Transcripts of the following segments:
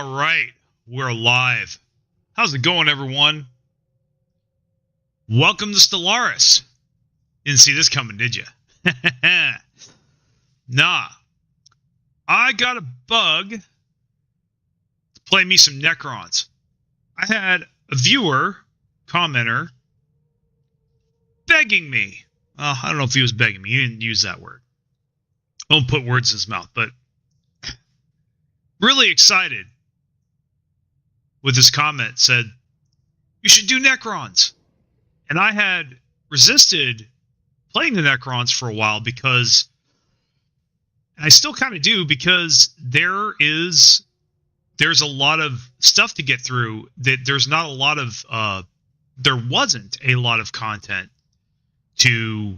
All right, we're live. How's it going, everyone? Welcome to Stellaris. Didn't see this coming, did you? Nah. I got a bug to play me some Necrons. I had a viewer, commenter, begging me. I don't know if he was begging me. He didn't use that word. Don't put words in his mouth, but really excited with his comment. Said, you should do Necrons. And I had resisted playing the Necrons for a while because, and I still kind of do, because there's a lot of stuff to get through. That there's not a lot of there wasn't a lot of content to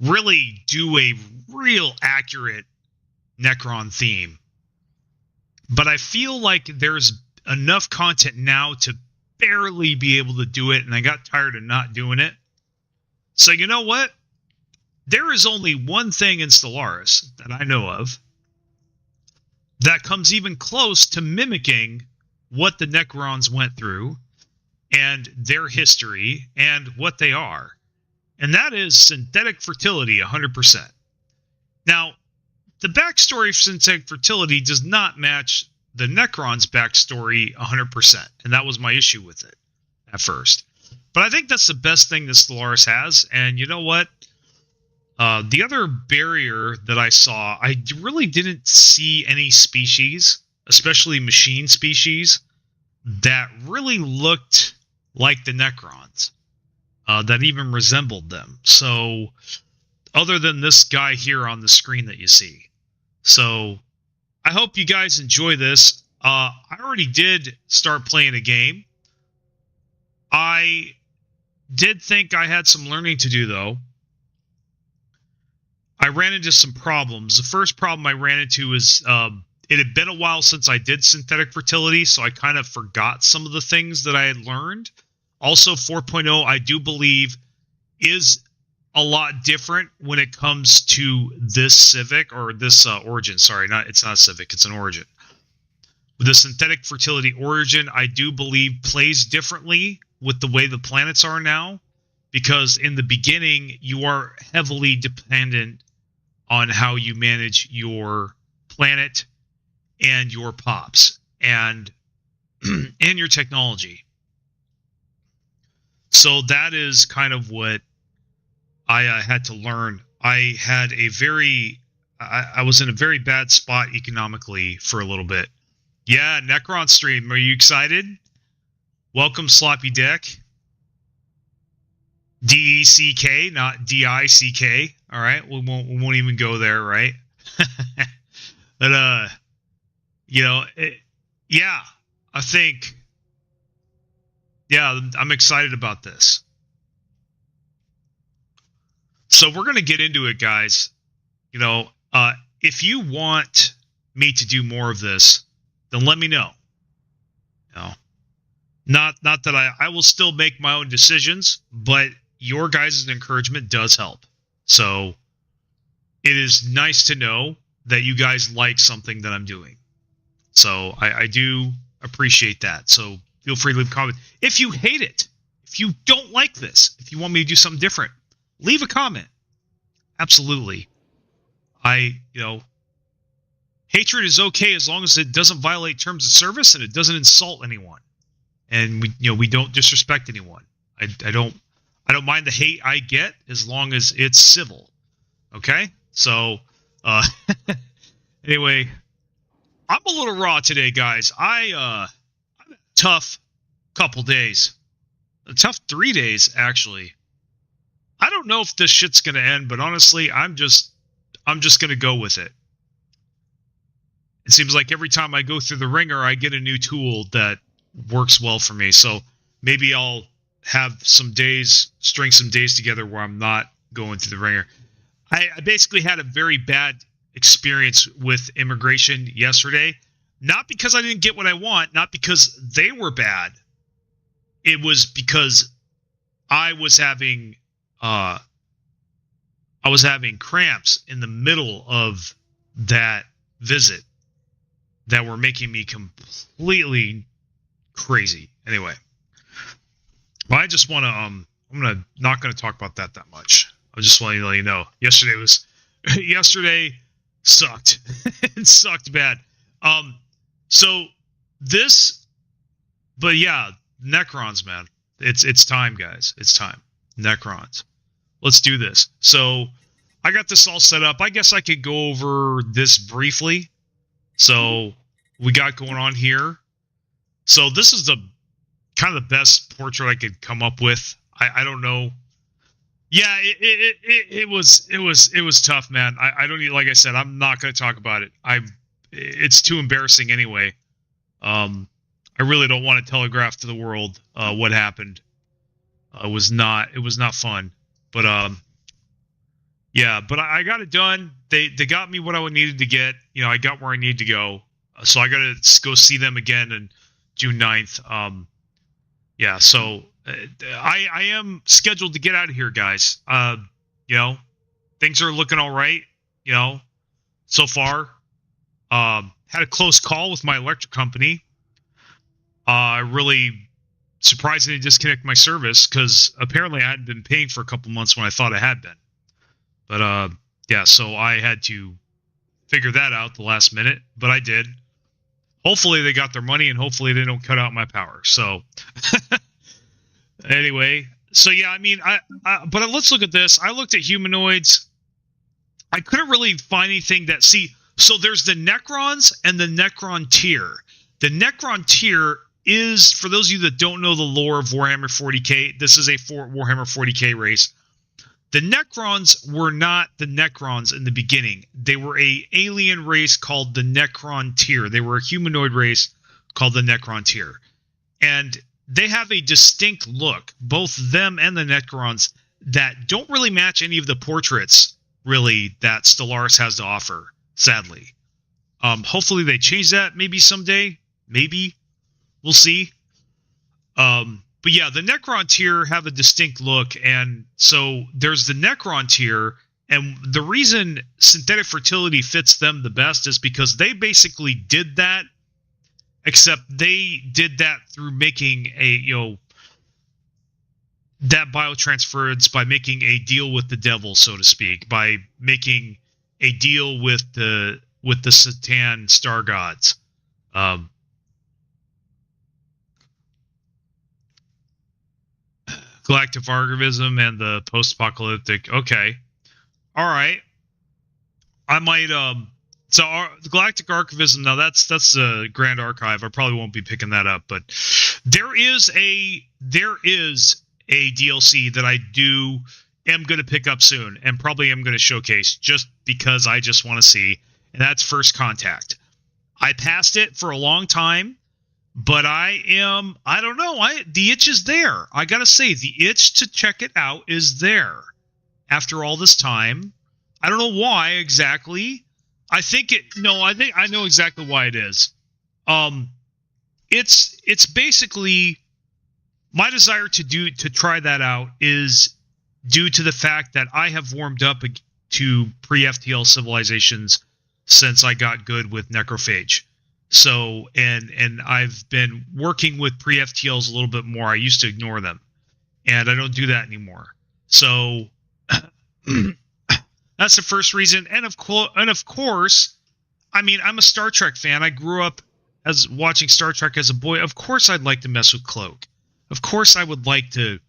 really do a real accurate Necron theme. But I feel like there's enough content now to barely be able to do it, and I got tired of not doing it. So you know what? There is only one thing in Stellaris that I know of that comes even close to mimicking what the Necrons went through and their history and what they are. And that is synthetic fertility 100%. Now, the backstory of synthetic fertility does not match the Necron's backstory 100%. And that was my issue with it at first. But I think that's the best thing that Stellaris has. And you know what? The other barrier that I saw, I really didn't see any species, especially machine species, that really looked like the Necrons, that even resembled them. So, other than this guy here on the screen that you see. So, I hope you guys enjoy this. I already did start playing a game. I did think I had some learning to do, though. I ran into some problems. The first problem I ran into is it had been a while since I did synthetic fertility, so I kind of forgot some of the things that I had learned. Also, 4.0, I do believe, is a lot different when it comes to this Civic, or this Origin. Sorry, it's not a Civic, it's an Origin. With the synthetic fertility Origin, I do believe plays differently with the way the planets are now, because in the beginning, you are heavily dependent on how you manage your planet and your pops and and your technology. So that is kind of what I had to learn. I had I was in a very bad spot economically for a little bit. Yeah, Necron stream. Are you excited? Welcome, Sloppy Deck. D-E-C-K, not D-I-C-K. All right, we won't even go there, right? But you know, yeah, I think, yeah, I'm excited about this. So we're going to get into it, guys. You know, if you want me to do more of this, then let me know. You know, not that I will still make my own decisions, but your guys' encouragement does help. So it is nice to know that you guys like something that I'm doing. So I do appreciate that. So feel free to leave a comment. If you hate it, if you don't like this, if you want me to do something different, leave a comment. Absolutely. Hatred is okay as long as it doesn't violate terms of service and it doesn't insult anyone. And we don't disrespect anyone. I don't mind the hate I get as long as it's civil. Okay? So, anyway, I'm a little raw today, guys. I'm a tough couple days. A tough 3 days, actually. I don't know if this shit's going to end, but honestly, I'm just going to go with it. It seems like every time I go through the ringer, I get a new tool that works well for me. So maybe I'll have some days, string some days together where I'm not going through the ringer. I basically had a very bad experience with immigration yesterday. Not because I didn't get what I want, not because they were bad. It was because I was having cramps in the middle of that visit. that were making me completely crazy. Anyway, well, I just want to not going to talk about that much. I just want to let you know. Yesterday sucked. It sucked bad. So this, but yeah, Necrons, man. It's time, guys. It's time. Necrons. Let's do this. So I got this all set up. I guess I could go over this briefly. So we got going on here. So this is the kind of the best portrait I could come up with. I don't know. Yeah, it was tough, man. I don't even, like I said, I'm not going to talk about it. It's too embarrassing anyway. I really don't want to telegraph to the world what happened. It was not fun. But yeah, but I got it done. They got me what I needed to get. You know, I got where I needed to go. So I got to go see them again on June 9th. Yeah, so I am scheduled to get out of here, guys. You know, things are looking all right, you know, so far. Had a close call with my electric company. I really surprisingly disconnected my service because apparently I hadn't been paying for a couple months when I thought I had been. But yeah, so I had to figure that out the last minute, but I did. Hopefully they got their money and hopefully they don't cut out my power. So anyway, so yeah, I mean, but let's look at this. I looked at humanoids. I couldn't really find anything that, so there's the Necrons and the Necron tier. The Necron tier is, for those of you that don't know the lore of Warhammer 40k, this is a Warhammer 40k race. The Necrons were not the Necrons in the beginning. They were an alien race called the Necron tier. They were a humanoid race called the Necron tier. And they have a distinct look, both them and the Necrons, that don't really match any of the portraits, really, that Stellaris has to offer, sadly. Hopefully they change that maybe someday. Maybe. We'll see. But yeah, the Necron tier have a distinct look, and so there's the Necron tier, and the reason synthetic fertility fits them the best is because they basically did that, except they did that through making a, you know, that biotransference by making a deal with the devil, so to speak, by making a deal with the Satan star gods. Galactic archivism and the post-apocalyptic. Okay, all right. I might so the Galactic archivism. Now that's the Grand Archive. I probably won't be picking that up, but there is a DLC that I am going to pick up soon, and probably am going to showcase just because I just want to see, and that's First Contact. I passed it for a long time. But I don't know. The itch is there. I gotta say, the itch to check it out is there. After all this time, I don't know why exactly. I know exactly why it is. It's basically my desire to try that out is due to the fact that I have warmed up to pre-FTL civilizations since I got good with Necrophage. So, and I've been working with pre-FTLs a little bit more. I used to ignore them, and I don't do that anymore. So, that's the first reason. And of course, I mean, I'm a Star Trek fan. I grew up as watching Star Trek as a boy. Of course, I'd like to mess with Cloak. Of course, I would like to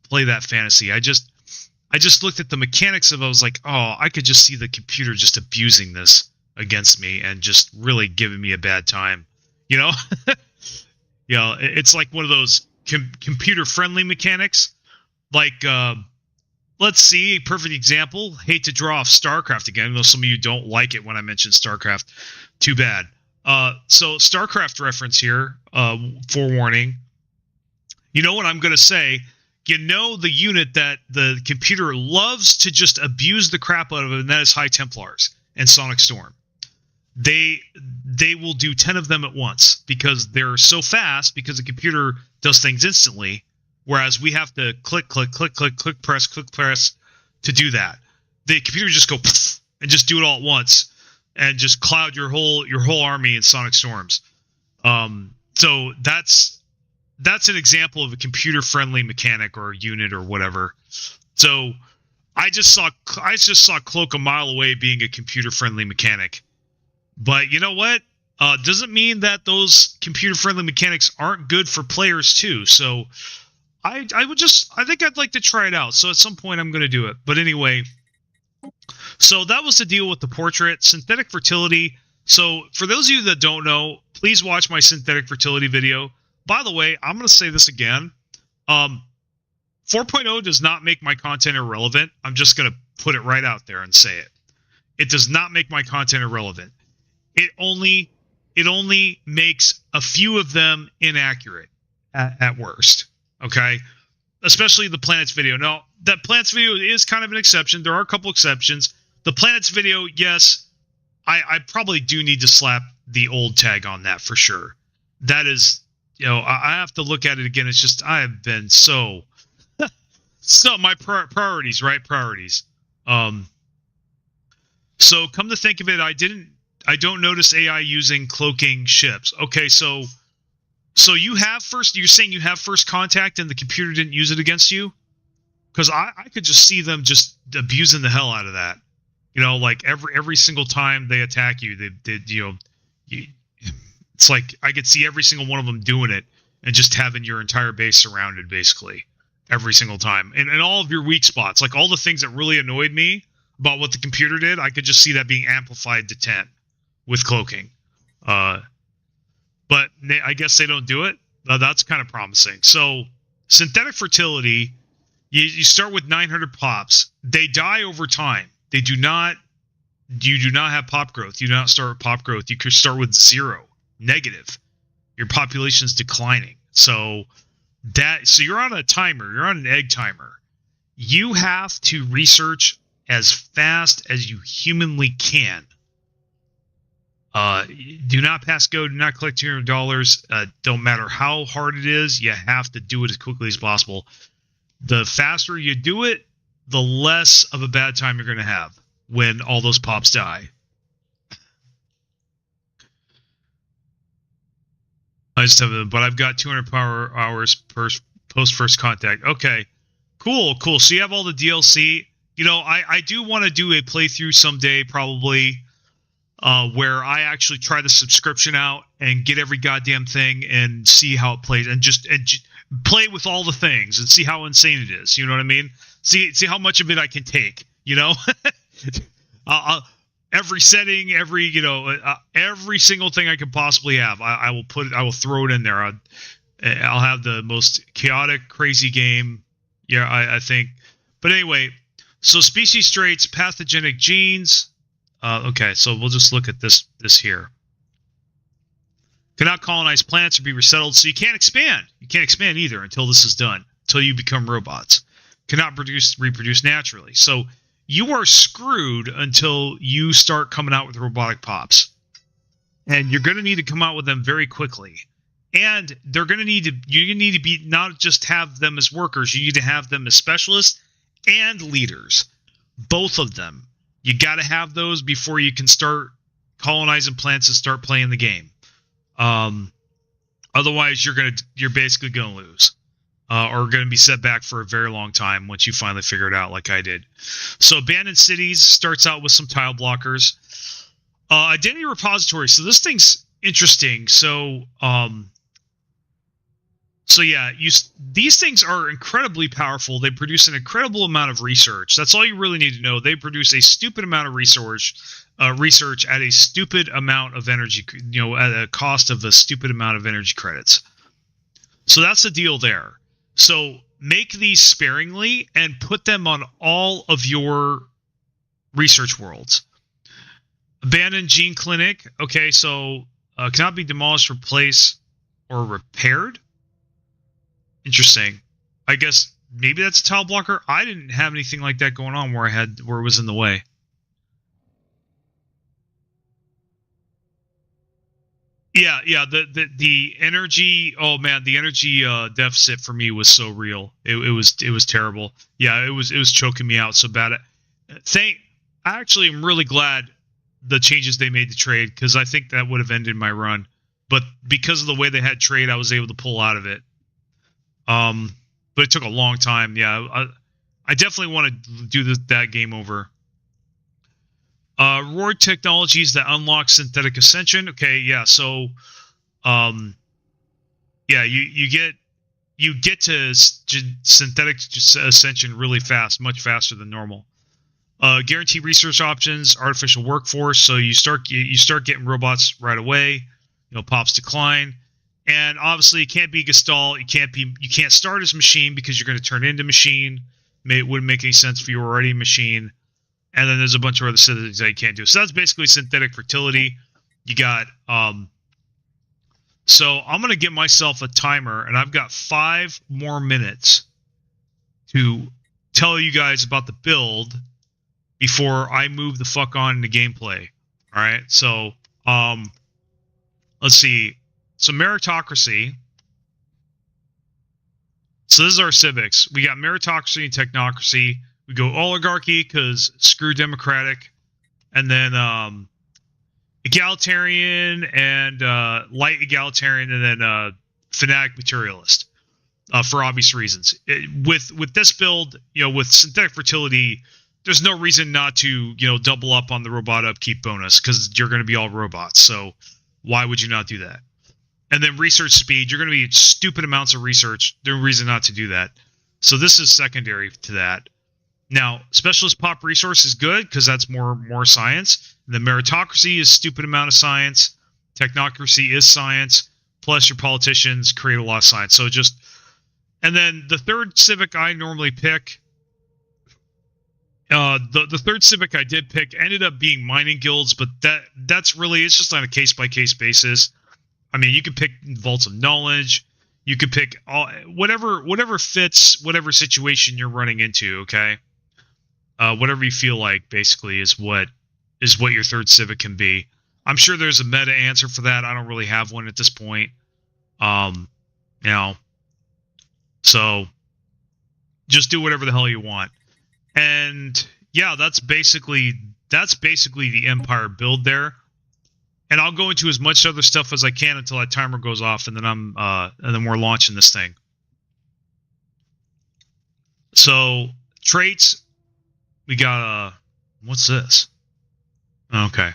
play that fantasy. I just looked at the mechanics of it. I was like, oh, I could just see the computer just abusing this against me and just really giving me a bad time, you know. You know, it's like one of those computer friendly mechanics, like let's see a perfect example. Hate to draw off StarCraft again. I know some of you don't like it when I mention StarCraft. Too bad. So StarCraft reference here, forewarning. You know what I'm going to say? You know the unit that the computer loves to just abuse the crap out of, and that is High Templars and Sonic Storm. They will do 10 of them at once because they're so fast, because the computer does things instantly, whereas we have to click, press to do that. The computer just go and just do it all at once. and just cloud your whole army in sonic storms. So that's an example of a computer friendly mechanic or unit or whatever. So I just saw Cloak a mile away being a computer friendly mechanic. But you know what? Doesn't mean that those computer friendly mechanics aren't good for players too. So I think I'd like to try it out. So at some point I'm going to do it. But anyway, so that was the deal with the portrait. Synthetic fertility. So for those of you that don't know, please watch my synthetic fertility video. By the way, I'm going to say this again. 4.0 does not make my content irrelevant. I'm just going to put it right out there and say it. It does not make my content irrelevant. It only makes a few of them inaccurate at worst. Okay? Especially the planets video. Now, that planets video is kind of an exception. There are a couple exceptions. The planets video, yes, I probably do need to slap the old tag on that for sure. That is, I have to look at it again. It's just, I have been so my priorities, right? Priorities. So come to think of it, I don't notice AI using cloaking ships. Okay, so you're saying you have first contact and the computer didn't use it against you? Because I could just see them just abusing the hell out of that. Like every single time they attack you, it's like I could see every single one of them doing it and just having your entire base surrounded basically every single time. And all of your weak spots, like all the things that really annoyed me about what the computer did, I could just see that being amplified to 10 with cloaking. But I guess they don't do it. That's kind of promising. So synthetic fertility, you start with 900 pops. They die over time. You do not have pop growth. You do not start with pop growth. You could start with 0, negative. Your population's declining. So you're on a timer. You're on an egg timer. You have to research as fast as you humanly can. Do not pass go. Do not collect $200. Don't matter how hard it is. You have to do it as quickly as possible. The faster you do it, the less of a bad time you're going to have when all those pops die. But I've got 200 power hours per post first contact. Okay, cool. So you have all the DLC. I do want to do a playthrough someday, probably, where I actually try the subscription out and get every goddamn thing and see how it plays, and just play with all the things and see how insane it is. You know what I mean? See how much of it I can take. Every setting, every single thing I could possibly have, I will throw it in there. I'll have the most chaotic, crazy game. Yeah, I think. But anyway, so species traits, pathogenic genes. Okay, so we'll just look at this here. Cannot colonize planets or be resettled, so you can't expand. You can't expand either until this is done, until you become robots. Cannot reproduce naturally. So you are screwed until you start coming out with robotic pops. And you're going to need to come out with them very quickly. And you're going to need to be not just have them as workers, you need to have them as specialists and leaders. Both of them. You got to have those before you can start colonizing planets and start playing the game. Otherwise you're basically going to lose. Or going to be set back for a very long time once you finally figure it out, like I did. So abandoned cities starts out with some tile blockers. Identity repository. So this thing's interesting. So yeah, these things are incredibly powerful. They produce an incredible amount of research. That's all you really need to know. They produce a stupid amount of research at a stupid amount of energy. At a cost of a stupid amount of energy credits. So that's the deal there. So make these sparingly and put them on all of your research worlds. Abandoned gene clinic. Okay, so cannot be demolished, replaced, or repaired. Interesting. I guess maybe that's a tile blocker. I didn't have anything like that going on where it was in the way. Yeah. The energy. Oh man, the energy deficit for me was so real. It was terrible. Yeah, it was choking me out so bad. I actually am really glad the changes they made to trade, because I think that would have ended my run. But because of the way they had trade, I was able to pull out of it. But it took a long time. Yeah, I definitely want to do that game over. Reward technologies that unlock synthetic ascension. Okay, yeah. So, yeah, you get to synthetic ascension really fast, much faster than normal. Guarantee research options, artificial workforce. So you start getting robots right away. Pops decline, and obviously it can't be Gestalt. You can't start as machine because you're going to turn into machine. It wouldn't make any sense if you were already a machine. And then there's a bunch of other things that you can't do. So that's basically synthetic fertility. You got so I'm going to give myself a timer, and I've got 5 more minutes to tell you guys about the build before I move the fuck on into gameplay. All right, so let's see. So meritocracy. So this is our civics. We got meritocracy and technocracy. We go oligarchy because screw democratic, and then egalitarian and light egalitarian, and then fanatic materialist for obvious reasons. With this build, with synthetic fertility, there's no reason not to double up on the robot upkeep bonus because you're going to be all robots. So why would you not do that? And then research speed, you're going to be stupid amounts of research. There's no reason not to do that. So this is secondary to that. Now, specialist pop resource is good because that's more science. The meritocracy is stupid amount of science. Technocracy is science. Plus your politicians create a lot of science. So just, and then the third civic I normally pick, the third civic I did pick ended up being mining guilds, but that's really, it's just on a case-by-case basis. I mean, you could pick vaults of knowledge. You could pick whatever fits whatever situation you're running into, okay? Whatever you feel like, basically, is what your third civic can be. I'm sure there's a meta answer for that. I don't really have one at this point. So just do whatever the hell you want. And yeah, that's basically the Empire build there. And I'll go into as much other stuff as I can until that timer goes off, and then and then we're launching this thing. So traits, we got what's this? Okay,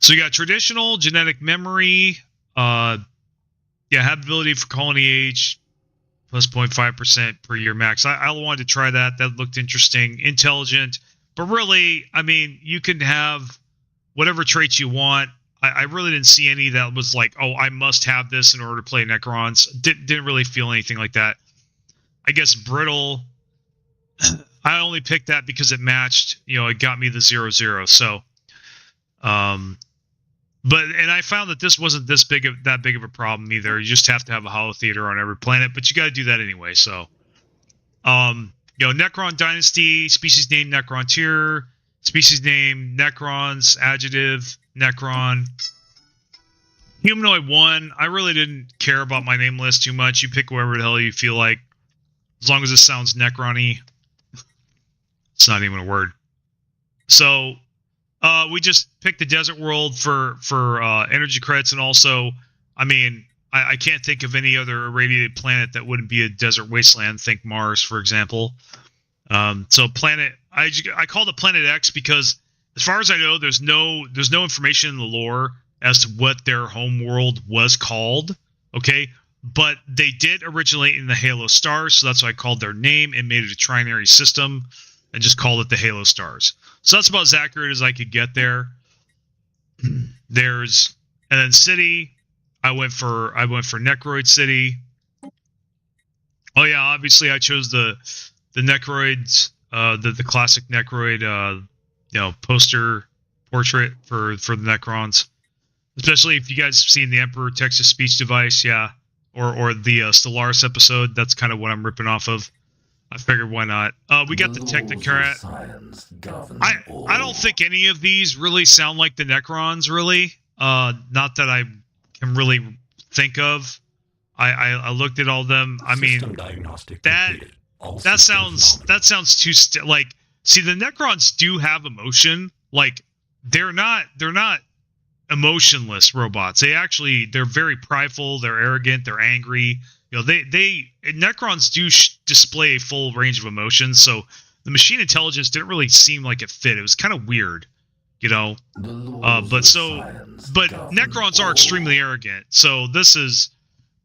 so you got traditional genetic memory. Yeah, have ability for colony age plus 0.5% per year max. I wanted to try that. That looked interesting. Intelligent, but really, I mean, you can have whatever traits you want. I really didn't see any that was like, oh, I must have this in order to play Necrons. Didn't really feel anything like that. I guess brittle. I only picked that because it matched. It got me the 0/0. So, and I found that this wasn't that big of a problem either. You just have to have a holo theater on every planet, but you got to do that anyway. So, Necron Dynasty, species name Necron tier. Species name, Necrons, adjective, Necron. Humanoid 1, I really didn't care about my name list too much. You pick whatever the hell you feel like. As long as it sounds Necron-y. It's not even a word. So, we just picked the desert world for energy credits, and also, I mean, I can't think of any other irradiated planet that wouldn't be a desert wasteland. Think Mars, for example. So planet, I called it Planet X because, as far as I know, there's no information in the lore as to what their home world was called. Okay, but they did originate in the Halo Stars, so that's why I called their name and made it a trinary system and just called it the Halo Stars. So that's about as accurate as I could get there. And then city, I went for Necroid City. Oh yeah, obviously I chose the Necroids, the classic Necroid, poster portrait for the Necrons. Especially if you guys have seen the Emperor Texas speech device, yeah, or the Stellaris episode. That's kind of what I'm ripping off of. I figured why not. We got the Technocrat. I don't think any of these really sound like the Necrons, really. Not that I can really think of. I looked at all of them. I mean, that sounds too like. See, the Necrons do have emotion. Like they're not emotionless robots. They're very prideful, they're arrogant, they're angry. You know, they Necrons do display a full range of emotions, so the machine intelligence didn't really seem like it fit. It was kind of weird, you know. But Necrons are extremely arrogant. So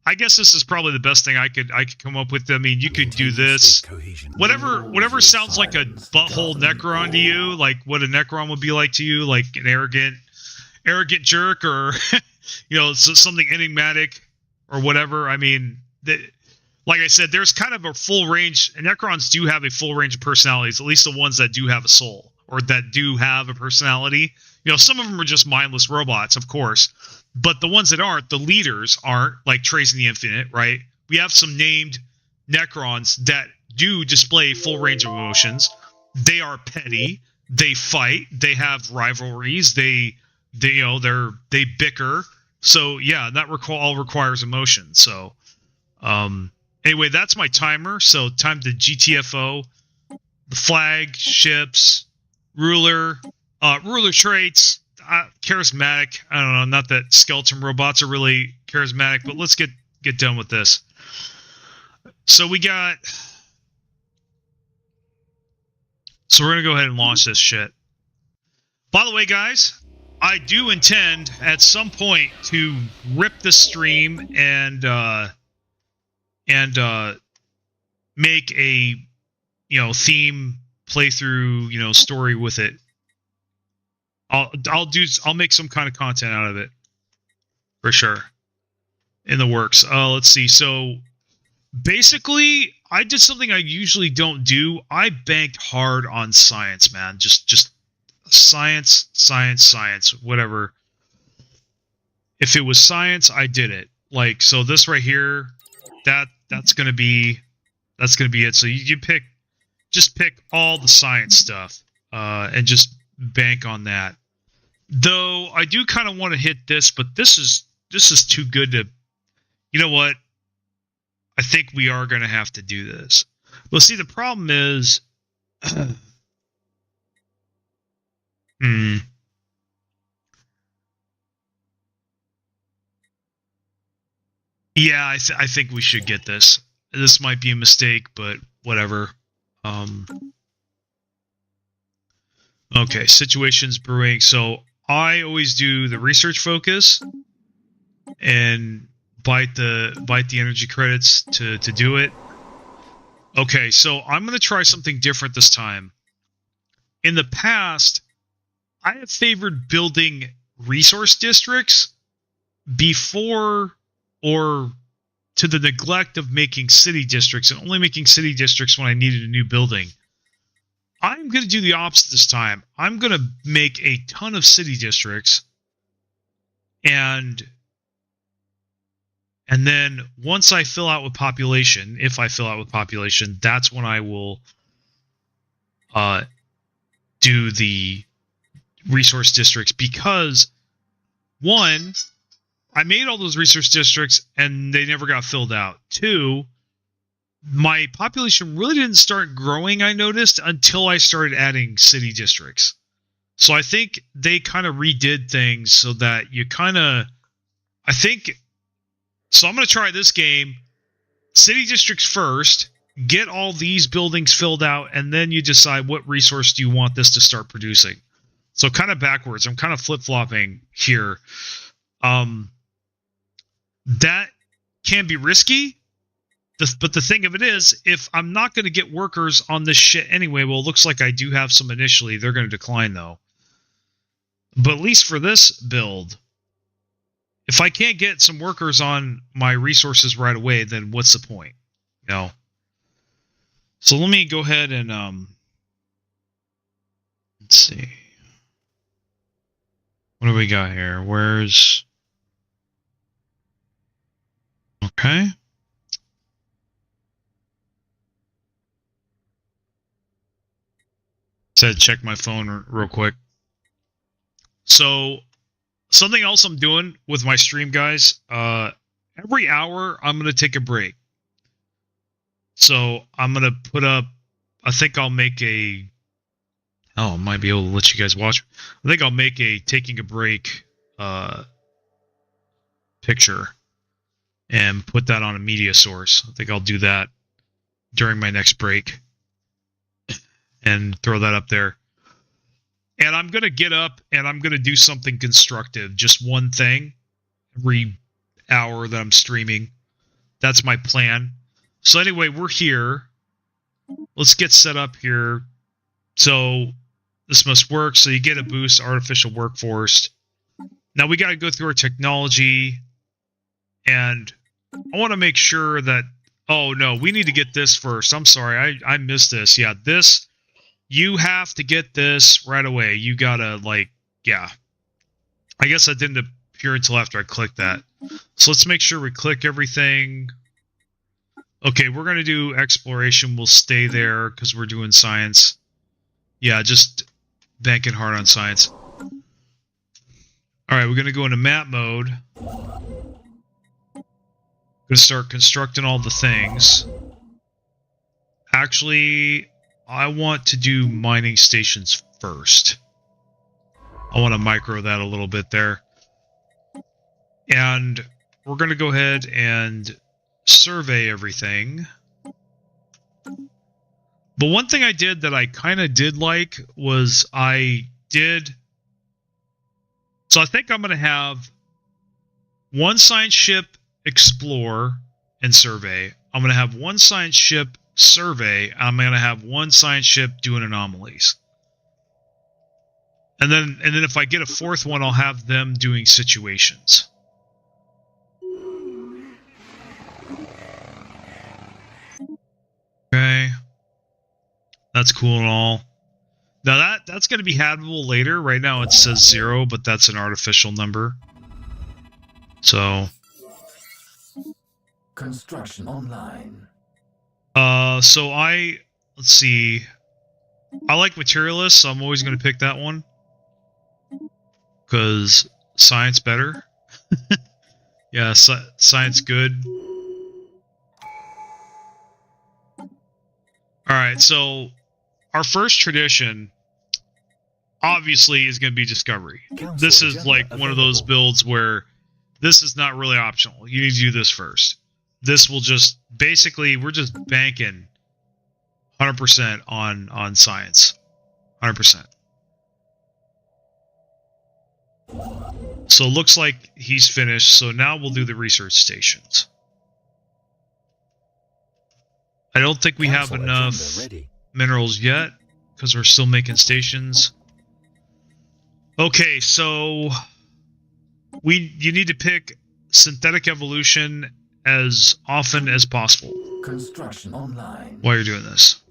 I guess this is probably the best thing I could come up with. I mean, you could do this. Whatever sounds like a butthole Necron to you, like what a Necron would be like to you, like an arrogant jerk, or you know, something enigmatic or whatever. I mean, like I said, there's kind of a full range, and Necrons do have a full range of personalities, at least the ones that do have a soul or that do have a personality. You know, some of them are just mindless robots, of course, but the ones that aren't, the leaders aren't, like Trace in the Infinite, right? We have some named Necrons that do display full range of emotions. They are petty. They fight. They have rivalries. They bicker. So yeah, that all requires emotion. So anyway, that's my timer. So time to GTFO, the flag, ships, ruler traits, charismatic. I don't know, not that skeleton robots are really charismatic, but let's get done with this. So we're gonna go ahead and launch this shit. By the way, guys, I do intend at some point to rip the stream and make a theme playthrough story with it. I'll make some kind of content out of it for sure. In the works. Let's see. So basically, I did something I usually don't do. I banked hard on science, man. Just science, whatever. If it was science, I did it. Like, so this right here, that's gonna be it. So you just pick all the science stuff, and just bank on that. Though I do kind of want to hit this, but this is too good to. You know what? I think we are going to have to do this. Well, see, the problem is, yeah, I think we should get this. This might be a mistake, but whatever. Okay, situations brewing. So I always do the research focus and bite the energy credits to do it. Okay, so I'm going to try something different this time. In the past, I have favored building resource districts before or to the neglect of making city districts, and only making city districts when I needed a new building. I'm going to do the opposite this time. I'm going to make a ton of city districts, and then once I fill out with population, if I fill out with population, that's when I will do the resource districts. Because, one, I made all those resource districts and they never got filled out. Two, my population really didn't start growing, I noticed, until I started adding city districts. So I think they kind of redid things so that you kind of, I think... So I'm going to try this game, city districts first, get all these buildings filled out, and then you decide what resource do you want this to start producing. So kind of backwards. I'm kind of flip-flopping here. That can be risky, but the thing of it is, if I'm not going to get workers on this shit anyway, well, it looks like I do have some initially. They're going to decline, though. But at least for this build... If I can't get some workers on my resources right away, then what's the point? You know? So let me go ahead and let's see. What do we got here? Where's... Okay. Said check my phone real quick. So something else I'm doing with my stream, guys, every hour I'm going to take a break. So I'm going to put up, I think I'll make a Oh, I might be able to let you guys watch. I think I'll make a taking a break picture and put that on a media source. I think I'll do that during my next break and throw that up there. And I'm going to get up and I'm going to do something constructive. Just one thing every hour that I'm streaming. That's my plan. So anyway, we're here. Let's get set up here. So this must work. So you get a boost artificial workforce. Now we got to go through our technology. And I want to make sure that... Oh, no, we need to get this first. I'm sorry, I missed this. Yeah, this... You have to get this right away. You gotta, like... Yeah. I guess that didn't appear until after I clicked that. So let's make sure we click everything. Okay, we're going to do exploration. We'll stay there because we're doing science. Yeah, just banking hard on science. Alright, we're going to go into map mode. Going to start constructing all the things. Actually, I want to do mining stations first. I want to micro that a little bit there. And we're going to go ahead and survey everything. But one thing I did that I kind of did like was I did... So I think I'm going to have one science ship explore and survey. I'm going to have one science ship survey. I'm going to have one science ship doing anomalies. And then if I get a fourth one, I'll have them doing situations. Okay. That's cool and all. Now that's going to be habitable later. Right now it says 0, but that's an artificial number. So... Construction online. So let's see. I like materialist, so I'm always going to pick that one. Because science better. Yeah, science good. Alright, so our first tradition obviously is going to be discovery. This is like one of those builds where this is not really optional. You need to do this first. This will just, basically, we're just banking 100% on science. 100%. So it looks like he's finished, so now we'll do the research stations. I don't think we have enough minerals yet, because we're still making stations. Okay, so you need to pick synthetic evolution as often as possible. Construction online. While you're doing this.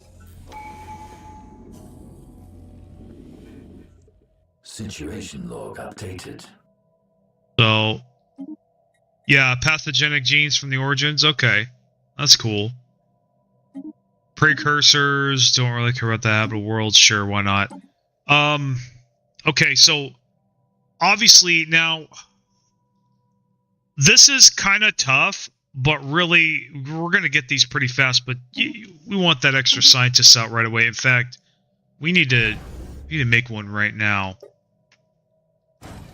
Situation log updated. So, yeah, pathogenic genes from the origins. Okay, that's cool. Precursors, don't really care about the habitable world. Sure, why not? Okay, so obviously now this is kind of tough. But really, we're going to get these pretty fast. But we want that extra scientist out right away. In fact, we need to make one right now.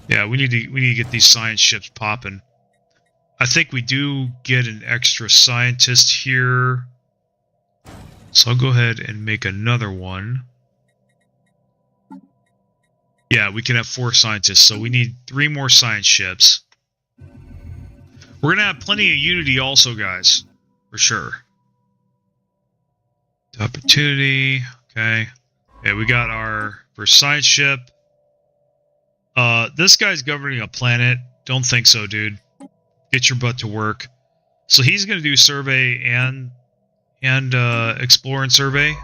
Yeah, we need to get these science ships popping. I think we do get an extra scientist here. So I'll go ahead and make another one. Yeah, we can have 4 scientists. So we need 3 more science ships. We're going to have plenty of Unity also, guys. For sure. Opportunity. Okay. Yeah, we got our first science ship. This guy's governing a planet. Don't think so, dude. Get your butt to work. So he's going to do survey and explore and survey.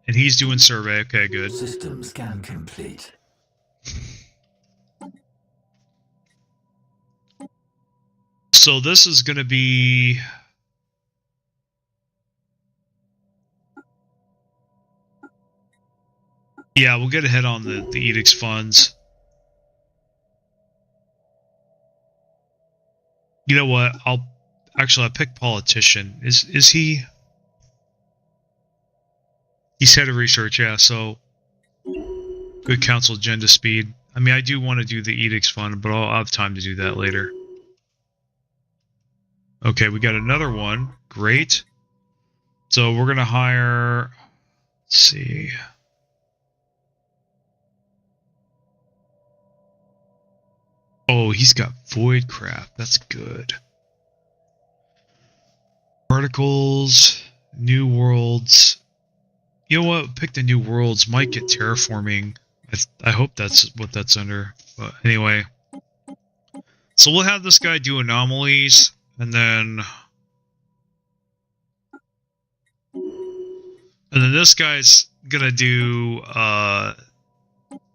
And he's doing survey. Okay, good. System scan complete. So this is going to be... Yeah, we'll get ahead on the edicts funds. You know what? I'll pick politician. Is he? He's head of research, yeah, so Good council agenda speed. I mean, I do want to do the edicts fund, but I'll have time to do that later. Okay, we got another one. Great. So we're gonna hire. Let's see. Oh, he's got Voidcraft. That's good. Particles, New Worlds. You know what? Pick the New Worlds. Might get terraforming. I hope that's what that's under. But anyway. So we'll have this guy do anomalies, and then this guy's gonna do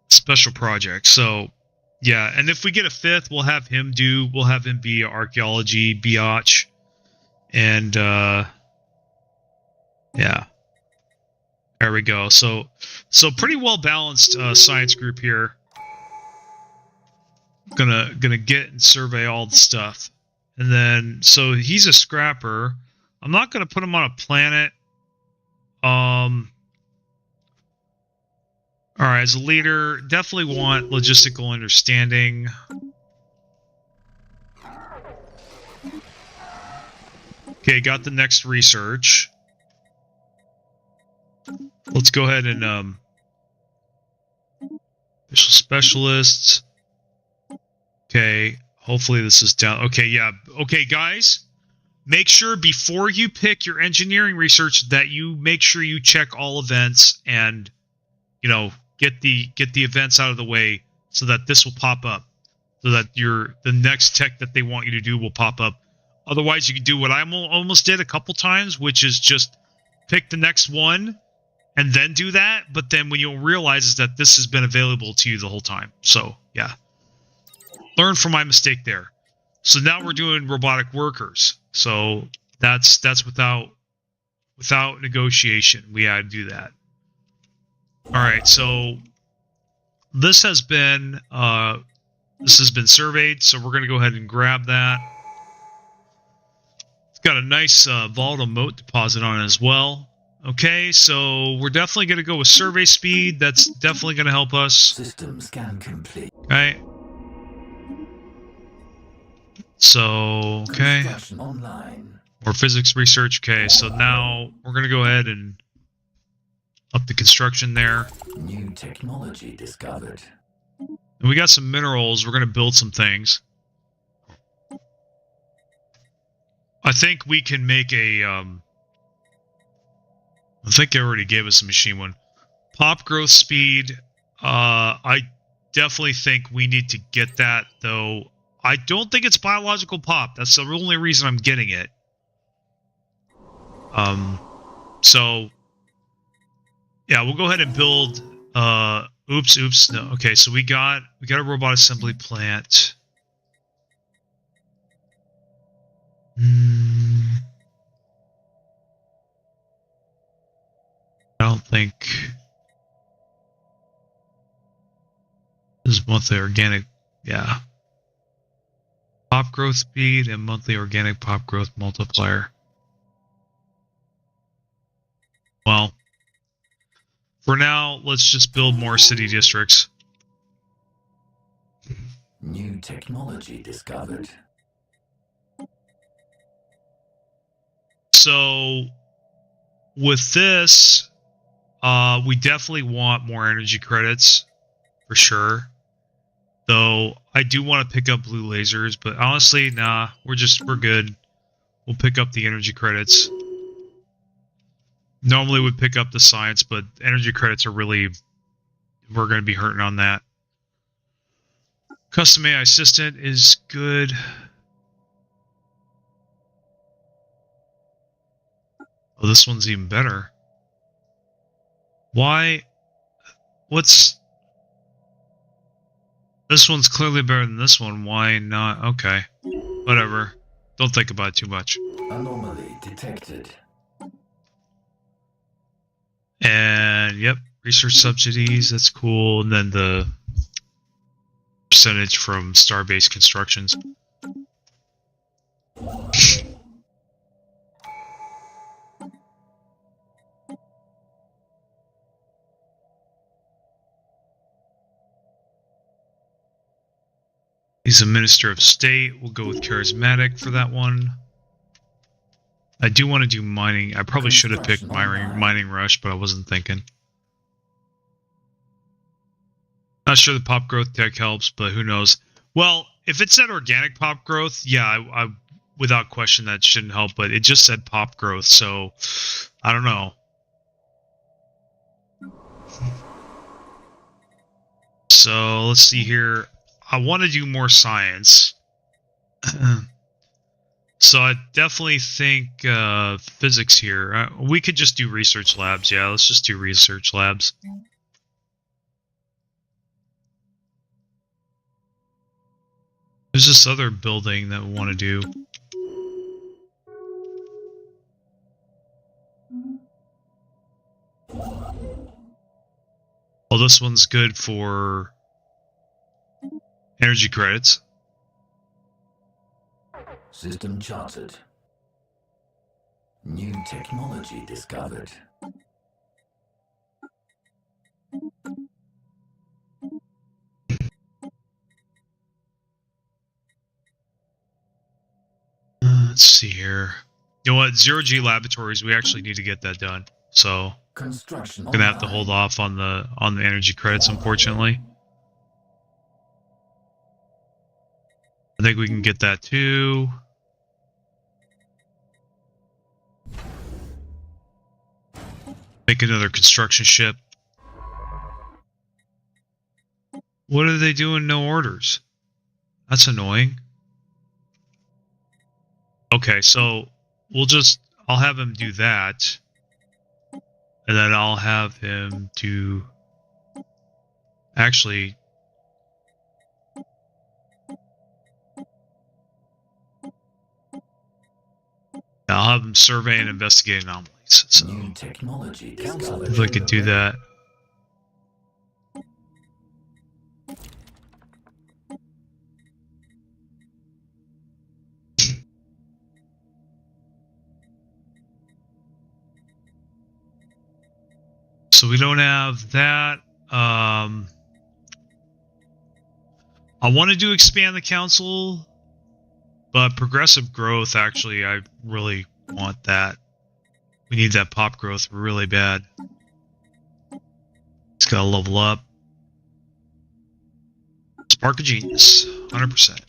special projects. So yeah, and if we get a fifth, we'll have him be archaeology biatch, and yeah, there we go. So pretty well balanced science group here. Gonna get and survey all the stuff, and then so he's a scrapper. I'm not gonna put him on a planet. All right, as a leader, definitely want logistical understanding. Okay, got the next research. Let's go ahead and official specialists. Okay, hopefully this is down. Okay, yeah. Okay, guys, make sure before you pick your engineering research that you make sure you check all events and, you know, get the events out of the way so that this will pop up, so that the next tech that they want you to do will pop up. Otherwise, you can do what I almost did a couple times, which is just pick the next one and then do that. But then when you'll realize is that this has been available to you the whole time. So yeah, learn from my mistake there. So now we're doing robotic workers. So that's without negotiation. We had to do that. All right. So this has been surveyed. So we're going to go ahead and grab that. It's got a nice volatile moat deposit on it as well. Okay, so we're definitely going to go with survey speed. That's definitely going to help us. System scan complete. Okay. So, okay. Construction online. More physics research. Okay, so now we're going to go ahead and up the construction there. New technology discovered. And we got some minerals. We're going to build some things. I think we can make a... I think they already gave us a machine one. Pop growth speed. I definitely think we need to get that, though. I don't think it's biological pop. That's the only reason I'm getting it. So yeah, we'll go ahead and build. Oops. No. Okay, so we got a robot assembly plant. I don't think this is monthly organic. Yeah. Pop growth speed and monthly organic pop growth multiplier. Well, for now, let's just build more city districts. New technology discovered. So, with this, we definitely want more energy credits, for sure. Though, I do want to pick up blue lasers, but honestly, nah, we're good. We'll pick up the energy credits. Normally we'd pick up the science, but energy credits are really... We're going to be hurting on that. Custom AI assistant is good. Oh, this one's even better. Why? What's... This one's clearly better than this one. Why not? Okay. Whatever. Don't think about it too much. Anomaly detected. And, yep. Research subsidies. That's cool. And then the percentage from star-based constructions. He's a minister of state. We'll go with charismatic for that one. I do want to do mining. I probably should have picked mining rush, but I wasn't thinking. Not sure the pop growth tech helps, but who knows? Well, if it said organic pop growth, yeah, I without question that shouldn't help, but it just said pop growth, so I don't know. So let's see here. I want to do more science. So I definitely think physics here. We could just do research labs. Yeah, let's just do research labs. There's this other building that we want to do. Well, this one's good for energy credits. System charted. New technology discovered. Let's see here. You know what? Zero-G laboratories, we actually need to get that done. So Construction. I'm gonna have to hold off on the energy credits, unfortunately. I think we can get that too. Make another construction ship. What are they doing? No orders. That's annoying. Okay, so I'll have him do that. And then I'll have him do... Actually... I'll have him survey and investigate anomalies. So New technology if I could do that. So we don't have that. I want to do expand the council, but progressive growth, actually, I really want that. We need that pop growth really bad. It's got to level up. Spark of Genius, 100%.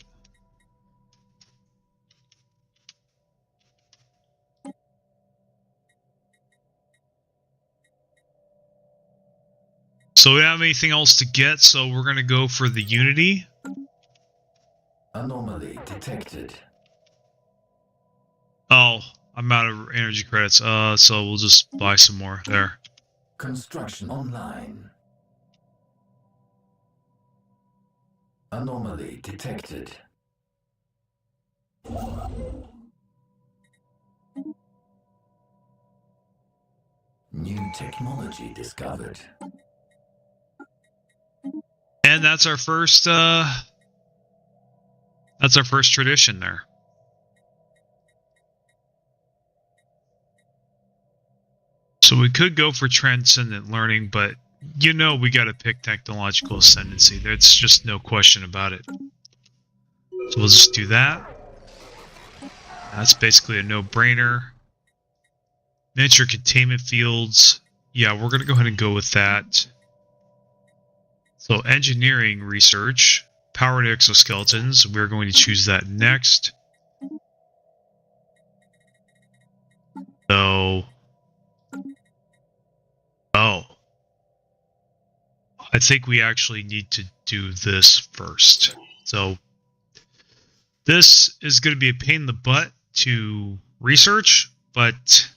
So we don't have anything else to get, so we're going to go for the Unity. Anomaly detected. Oh, I'm out of energy credits. So we'll just buy some more there. Construction online. Anomaly detected. New technology discovered. And that's our first tradition there. So we could go for transcendent learning, but you know we got to pick technological ascendancy. There's just no question about it. So we'll just do that. That's basically a no-brainer. Miniature containment fields. Yeah, we're going to go ahead and go with that. So engineering research, powered exoskeletons, we're going to choose that next. So, I think we actually need to do this first. So, this is going to be a pain in the butt to research, but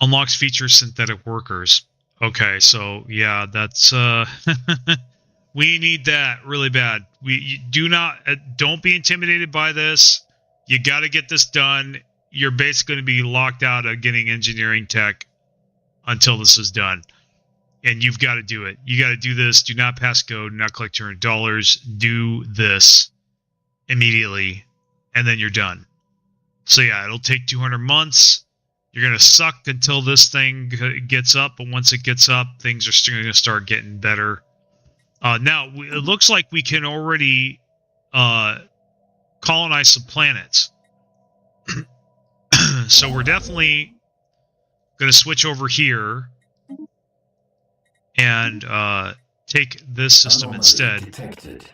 unlocks features synthetic workers. Okay, so yeah, that's we need that really bad. Don't be intimidated by this. You got to get this done. You're basically going to be locked out of getting engineering tech until this is done. And you've got to do it. You got to do this. Do not pass go. Do not collect $200. Do this immediately, and then you're done. So yeah, it'll take 200 months. You're going to suck until this thing gets up, but once it gets up, things are still going to start getting better. Now, it looks like we can already colonize some planets. So we're definitely going to switch over here and take this system instead, detected.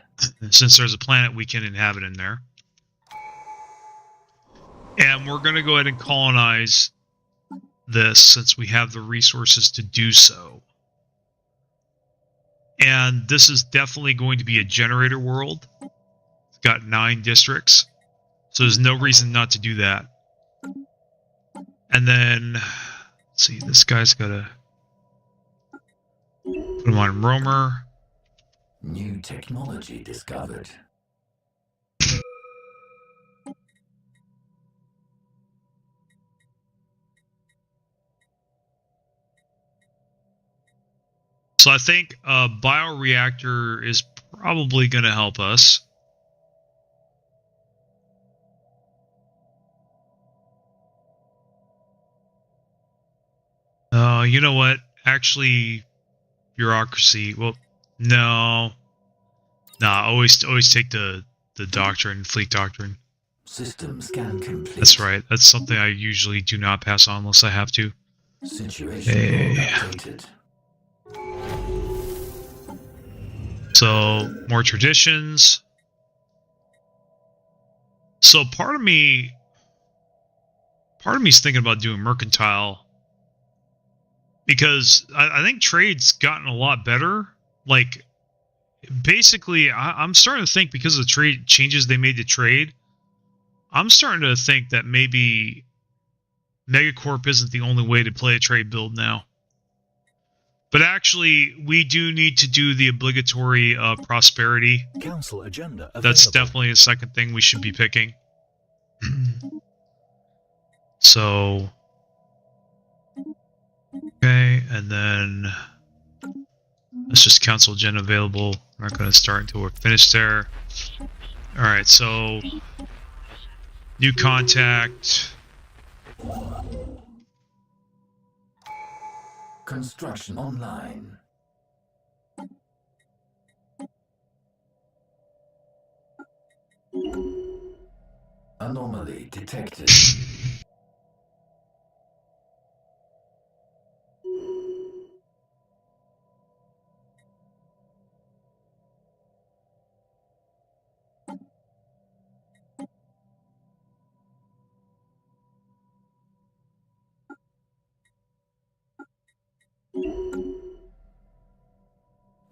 since there's a planet we can inhabit in there. And we're going to go ahead and colonize this since we have the resources to do so. And this is definitely going to be a generator world. It's got 9 districts, so there's no reason not to do that. And then, let's see, this guy's got to put him on roamer. New technology discovered. So I think a bioreactor is probably going to help us. You know what? Actually, bureaucracy. Well, no. Nah, always take the doctrine, fleet doctrine. System scan complete. That's right. That's something I usually do not pass on unless I have to. Situation updated. So, more traditions. So part of me's thinking about doing mercantile, because I think trade's gotten a lot better. Like, basically, I'm starting to think, because of the trade changes they made to trade, I'm starting to think that maybe Megacorp isn't the only way to play a trade build now. But actually, we do need to do the obligatory prosperity. Council agenda available. That's definitely a second thing we should be picking. So, okay, and then let's just cancel agenda available. We're not going to start until we're finished there. All right, so new contact. Construction online. Anomaly detected.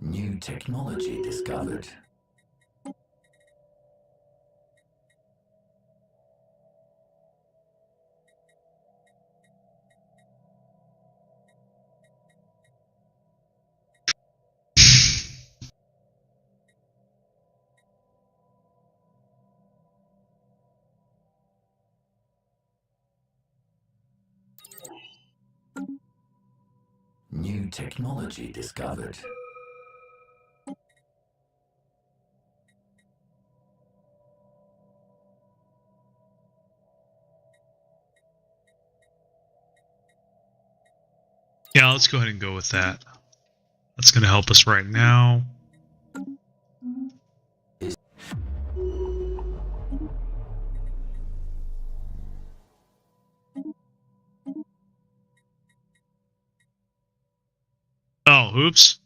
New technology discovered. New technology discovered. Yeah, let's go ahead and go with that. That's going to help us right now. Oh, oops.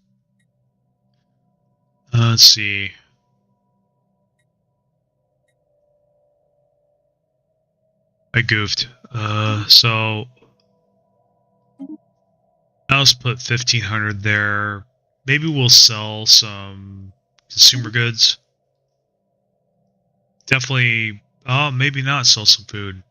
Let's see. I goofed. So let's put 1,500 there. Maybe we'll sell some consumer goods. Definitely. Oh, maybe not sell some food.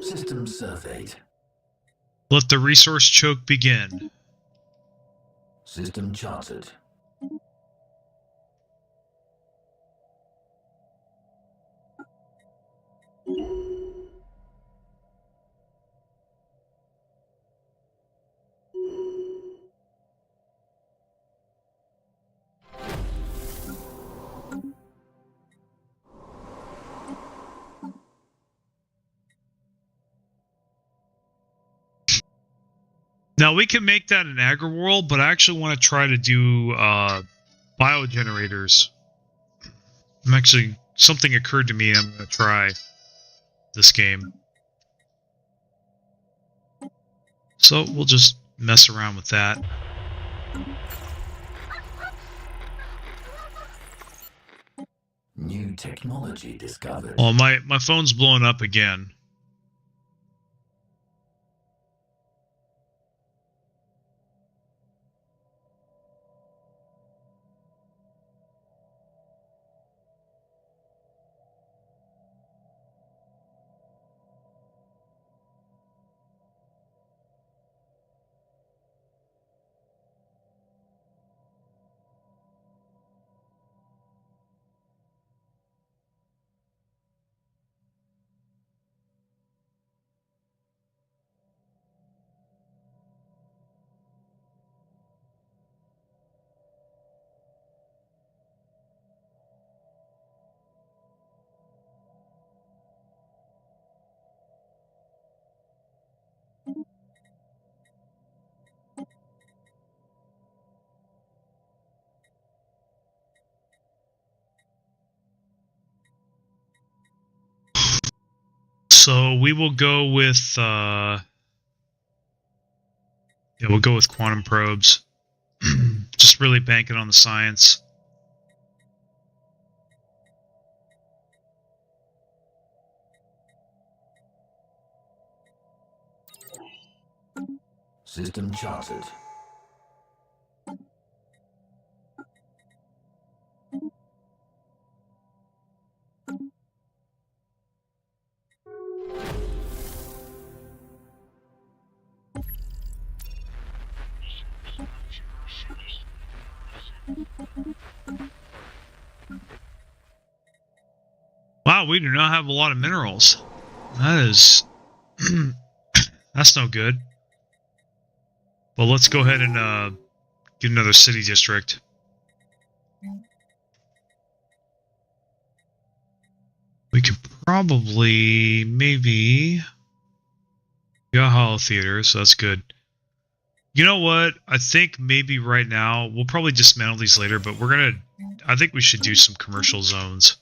System surveyed. Let the resource choke begin. System charted. Now we can make that an agri-world, but I actually want to try to do biogenerators. Something occurred to me and I'm going to try this game. So we'll just mess around with that. New technology discovered. Well, my phone's blowing up again. So we will go with we'll go with quantum probes. Just really banking on the science. System charted. Wow, we do not have a lot of minerals. That is... that's no good. Well, let's go ahead and get another city district. We could probably, maybe... got Hollow Theater, so that's good. You know what? I think maybe right now, we'll probably dismantle these later, but we're gonna... I think we should do some commercial zones.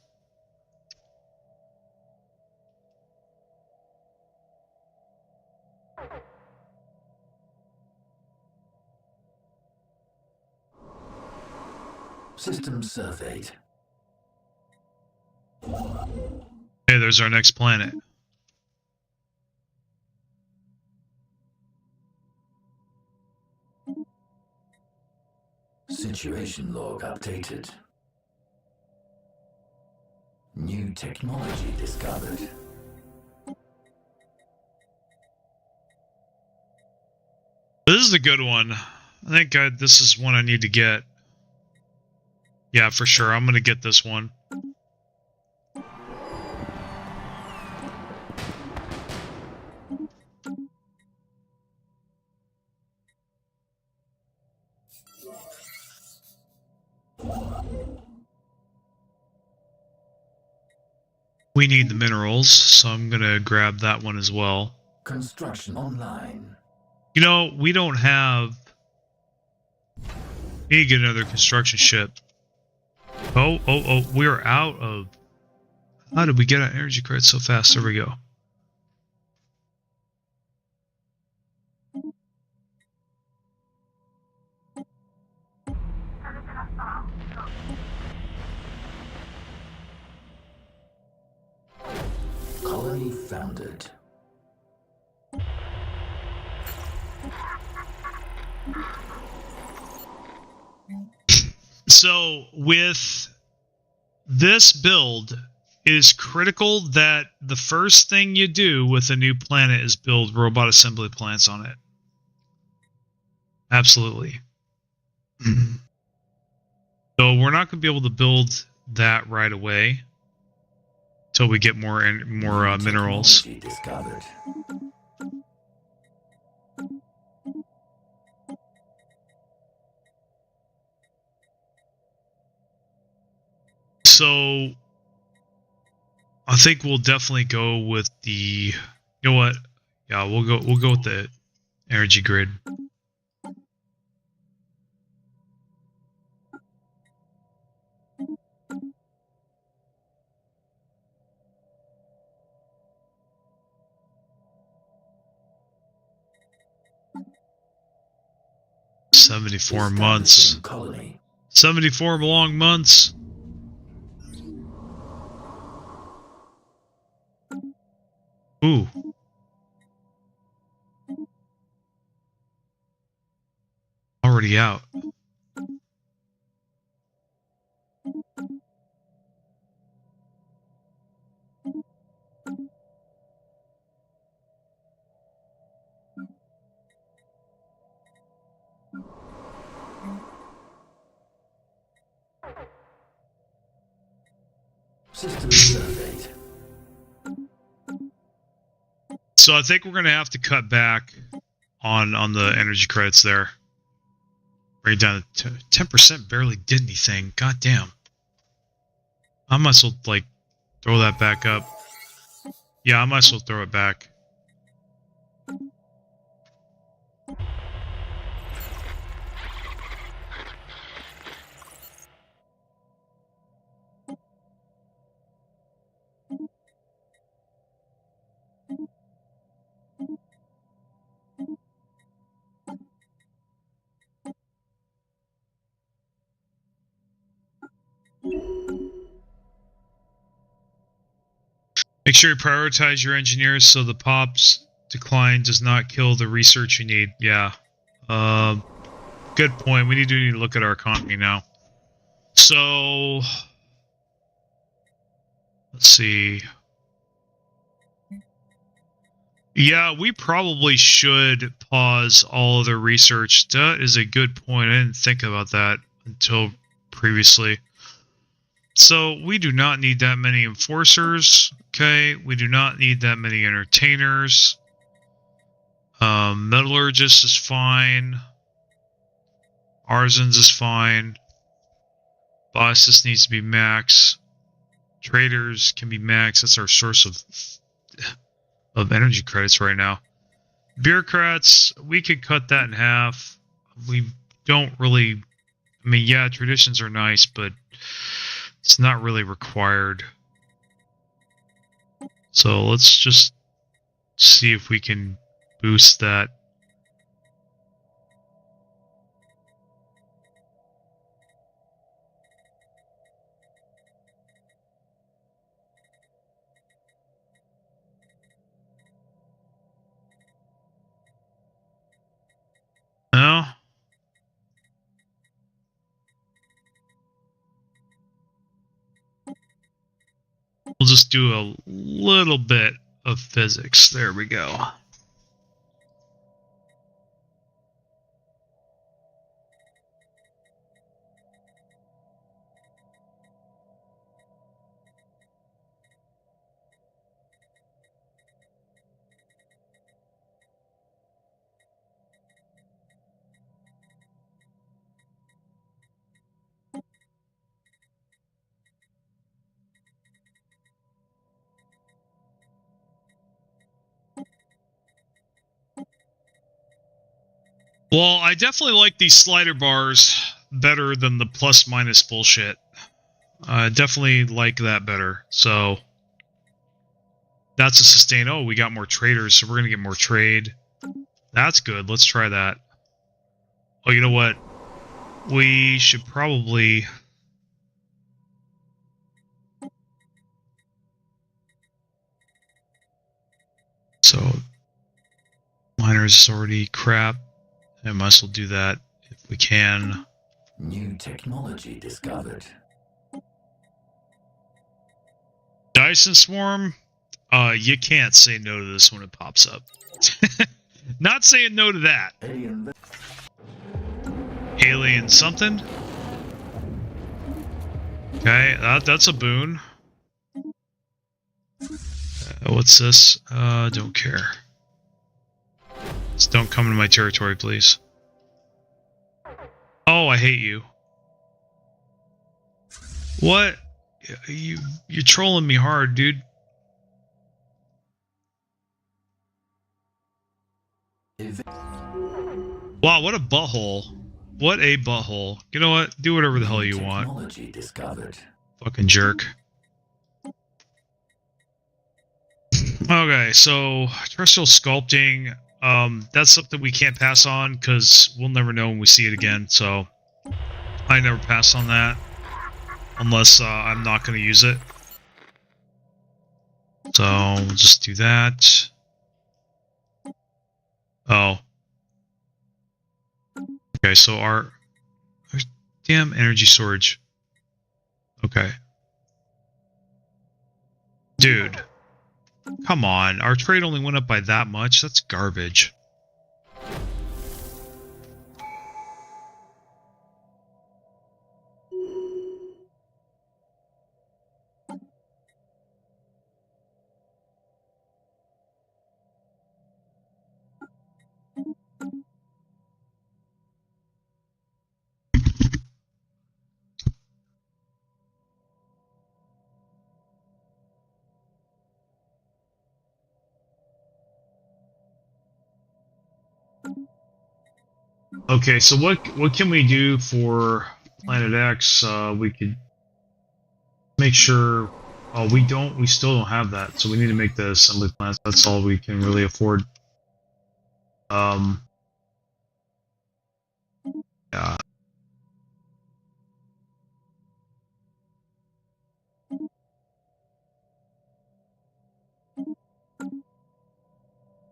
System surveyed. Hey, there's our next planet. Situation log updated. New technology discovered. This is a good one. I think this is one I need to get. Yeah, for sure. I'm going to get this one. We need the minerals, so I'm going to grab that one as well. Construction online. You know, we don't have... We need to get another construction ship. Oh, we're out of... How did we get our energy credits so fast? There we go. Colony founded. So with this build, it is critical that the first thing you do with a new planet is build robot assembly plants on it. Absolutely. So we're not going to be able to build that right away until we get more minerals. Discovered. So I think we'll definitely go with the, you know what? Yeah, we'll go with the energy grid. 74 months. Colony. 74 long months. Ooh. Already out. System surveyed. So I think we're going to have to cut back on the energy credits there. Bring it down to 10%. Barely did anything. God damn. I might as well, like, throw that back up. Yeah, I might as well throw it back. Make sure you prioritize your engineers so the POP's decline does not kill the research you need. Yeah. Good point. We need to look at our economy now. So, let's see. Yeah, we probably should pause all of the research. That is a good point. I didn't think about that until previously. So we do not need that many enforcers. Okay, we do not need that many entertainers. Metallurgist is fine. Arzans is fine. Bosses needs to be max. Traders can be max. That's our source of energy credits right now. Bureaucrats, we could cut that in half. We don't really... I mean, yeah, traditions are nice, but it's not really required. So let's just see if we can boost that. No? We'll just do a little bit of physics. There we go. Well, I definitely like these slider bars better than the plus minus bullshit. I definitely like that better. So that's a sustain. Oh, we got more traders, so we're going to get more trade. That's good. Let's try that. Oh, you know what? We should probably... So, miners is already crap. I might as well do that if we can. New technology discovered. Dyson Swarm, you can't say no to this when it pops up. Not saying no to that. Alien something? Okay, that's a boon. What's this? Don't care. Just don't come into my territory, please. Oh, I hate you. What? You're trolling me hard, dude. Wow, what a butthole. What a butthole. You know what? Do whatever the hell you want. Technology discovered. Fucking jerk. Okay, so terrestrial sculpting. That's something we can't pass on because we'll never know when we see it again. So I never pass on that unless I'm not going to use it. So we'll just do that. Oh. Okay, so our damn energy storage. Okay. Dude. Come on, our trade only went up by that much? That's garbage. Okay, so what can we do for Planet X? We could make sure. Oh, we still don't have that, so we need to make the assembly plants. That's all we can really afford. Yeah.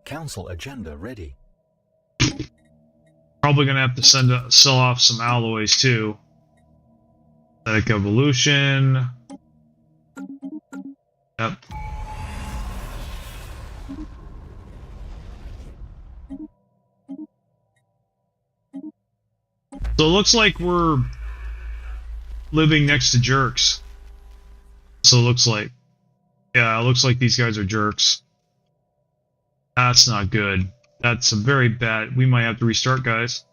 Council agenda ready. Probably gonna have to sell off some alloys too. Synthetic evolution. Yep. So it looks like we're living next to jerks. So it looks like, yeah, it looks like these guys are jerks. That's not good. That's a very bad. We might have to restart, guys.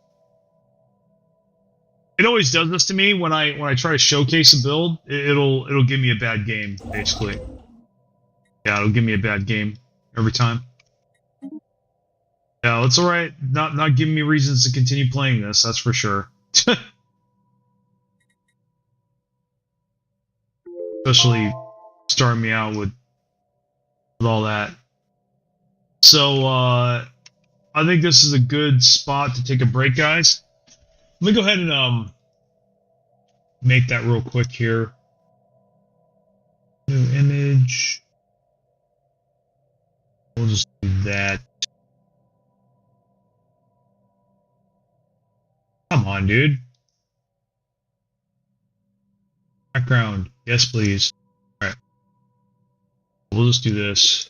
It always does this to me when I try to showcase a build. It'll give me a bad game, basically. Yeah, it'll give me a bad game every time. Yeah, it's all right. Not giving me reasons to continue playing this. That's for sure. Especially starting me out with all that. So I think this is a good spot to take a break, guys. Let me go ahead and make that real quick here. New image. We'll just do that. Come on, dude. Background. Yes, please. Alright. We'll just do this.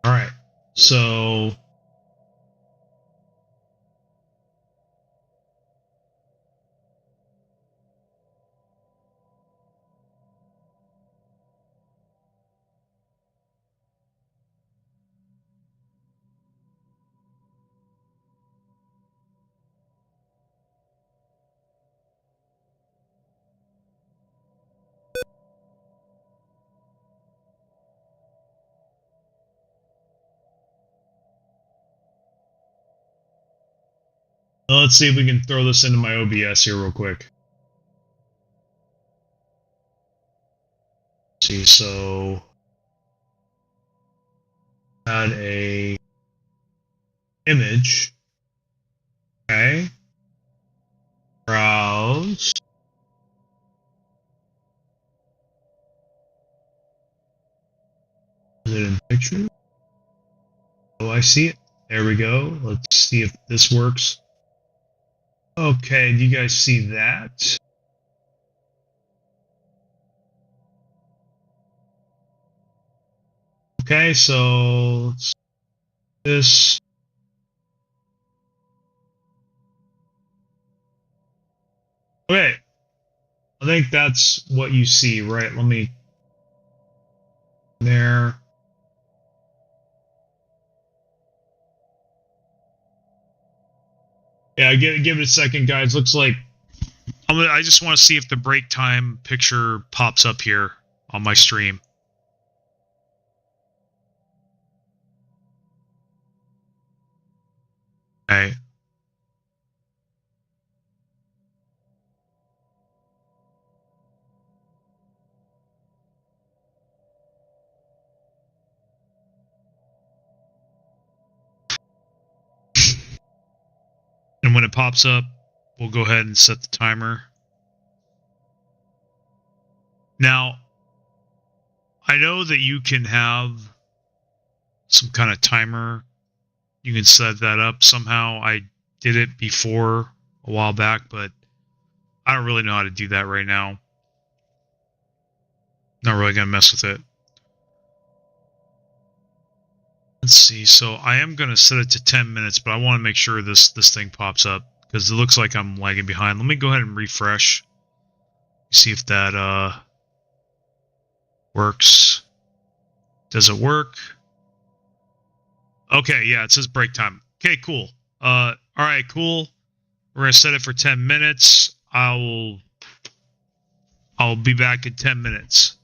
Alright. So let's see if we can throw this into my OBS here real quick. Let's see, so add a image. Okay. Browse. Is it in picture? Oh, I see it. There we go. Let's see if this works. Okay, do you guys see that? Okay, so let's this. Okay, I think that's what you see, right? Let me... There. Yeah, give it a second, guys. Looks like... I just want to see if the break time picture pops up here on my stream. Okay. And when it pops up, we'll go ahead and set the timer. Now, I know that you can have some kind of timer. You can set that up somehow. I did it before a while back, but I don't really know how to do that right now. Not really going to mess with it. Let's see. So I am going to set it to 10 minutes, but I want to make sure this thing pops up because it looks like I'm lagging behind. Let me go ahead and refresh. See if that works. Does it work? Okay, yeah, it says break time. Okay, cool. All right, cool. We're gonna set it for 10 minutes. I'll be back in 10 minutes.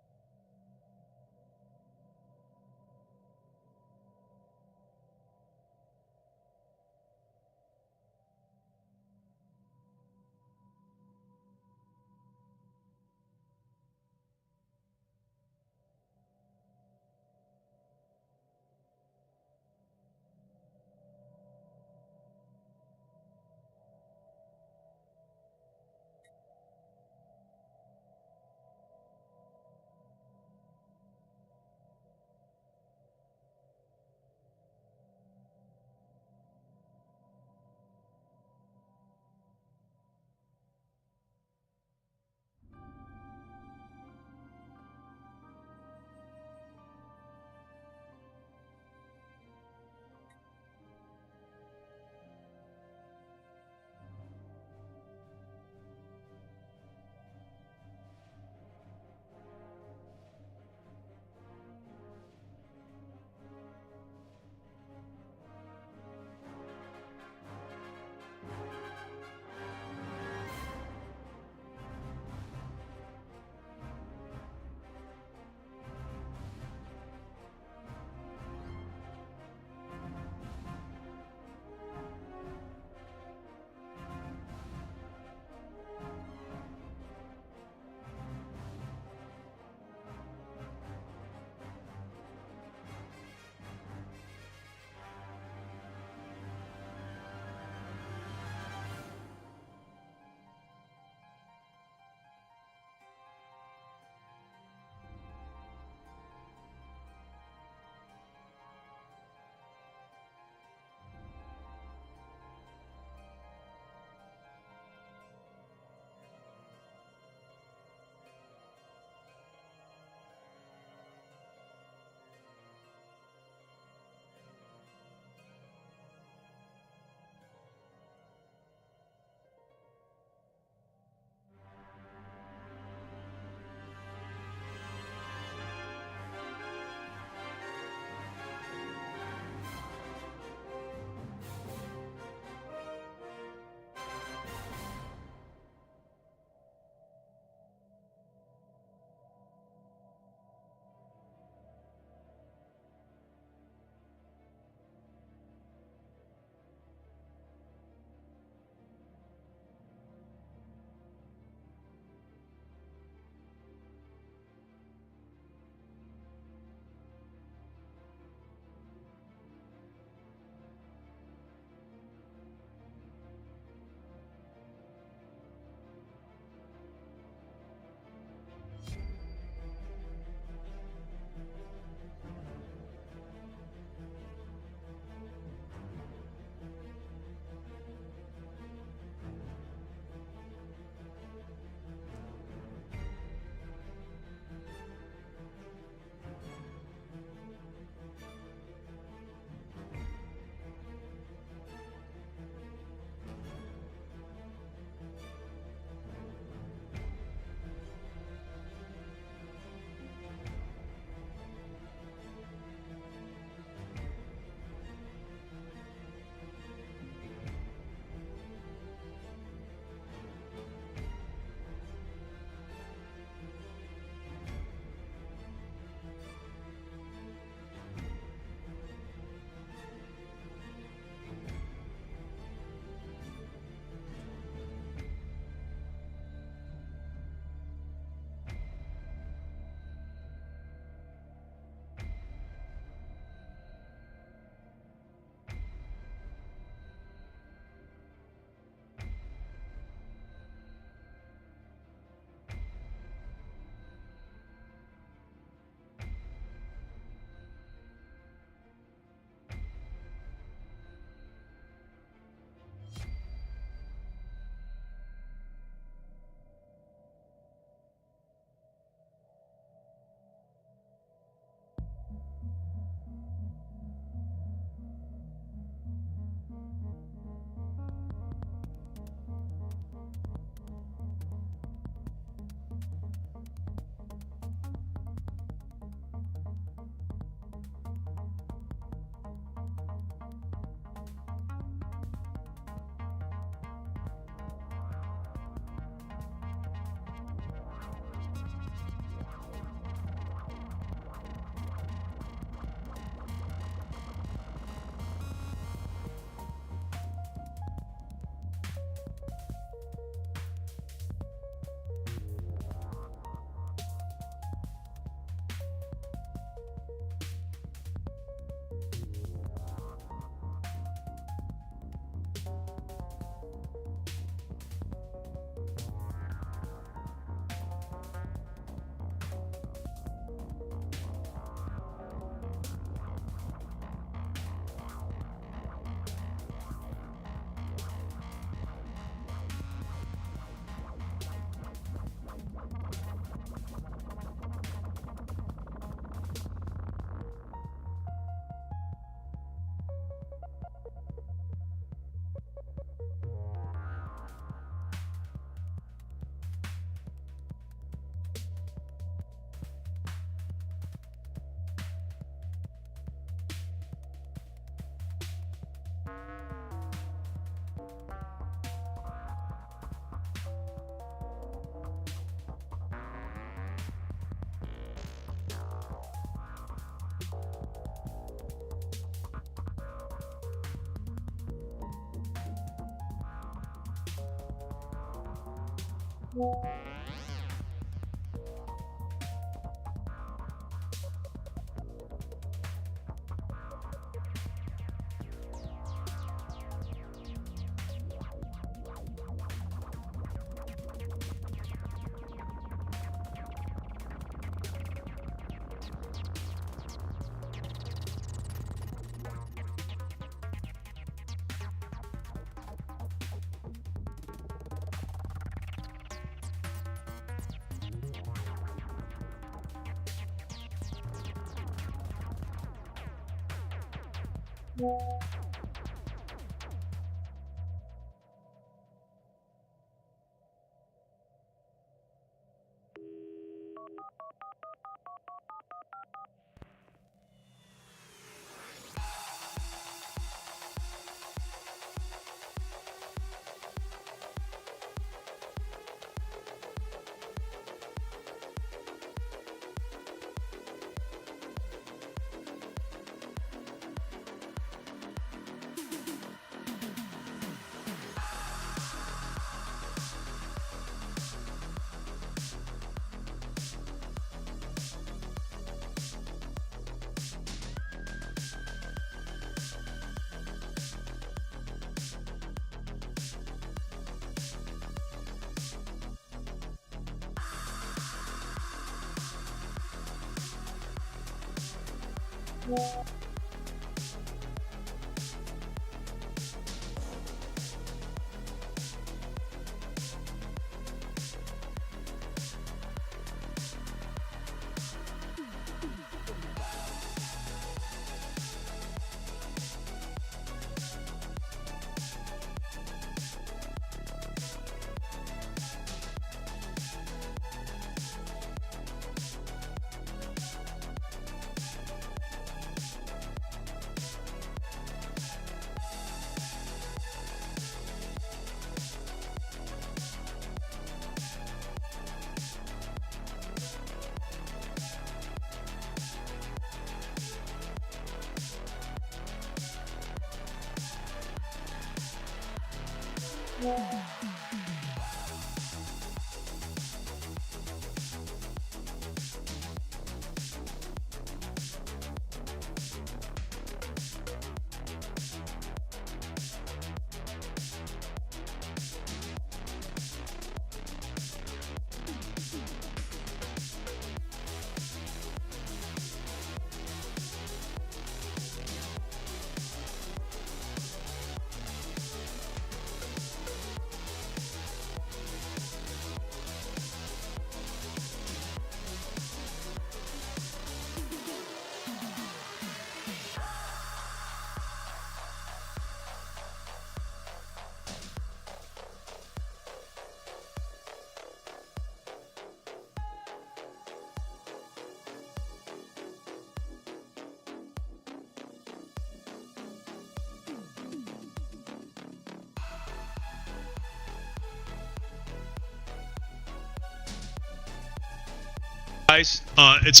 Guys, it's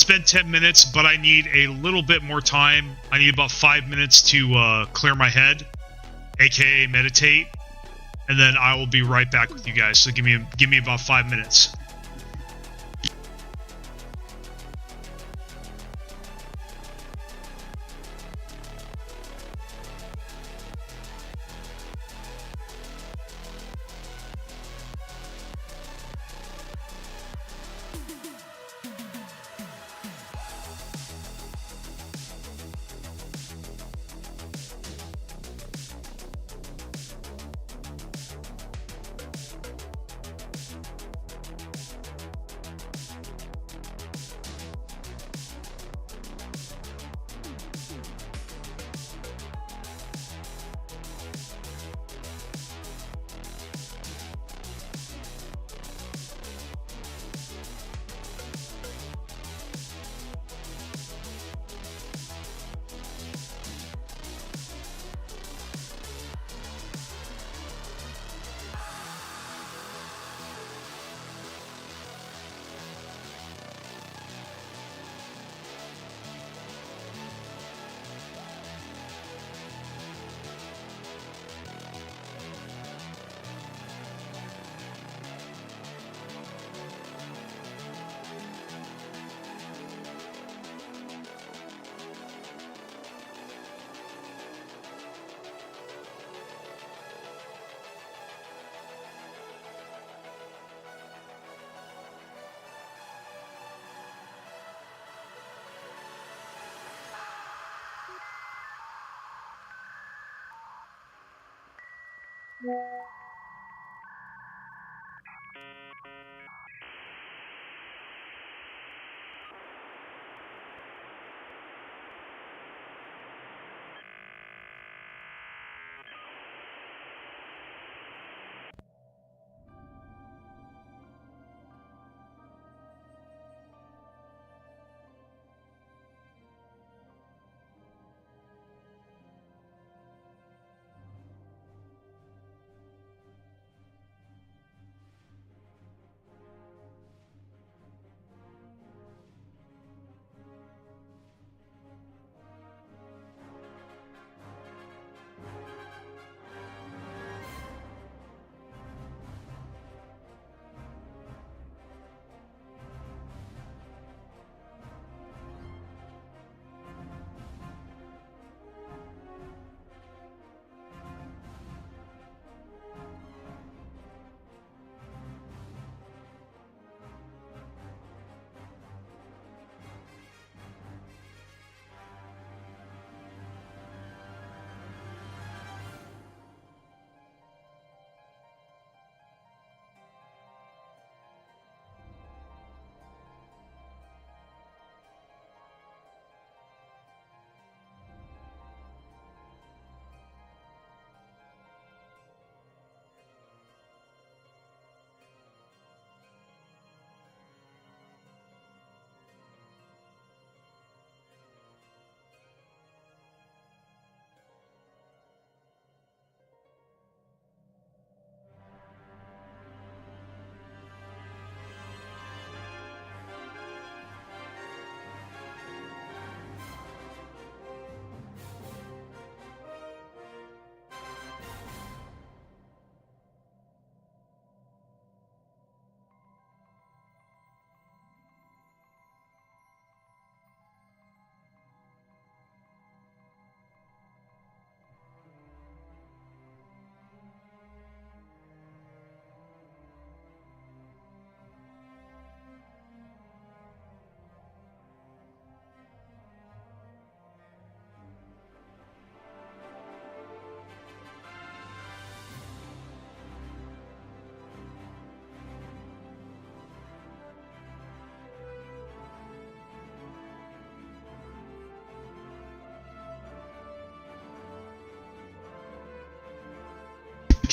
been 10 minutes, but I need a little bit more time. I need about 5 minutes to clear my head, aka meditate, and then I will be right back with you guys. So give me about 5 minutes.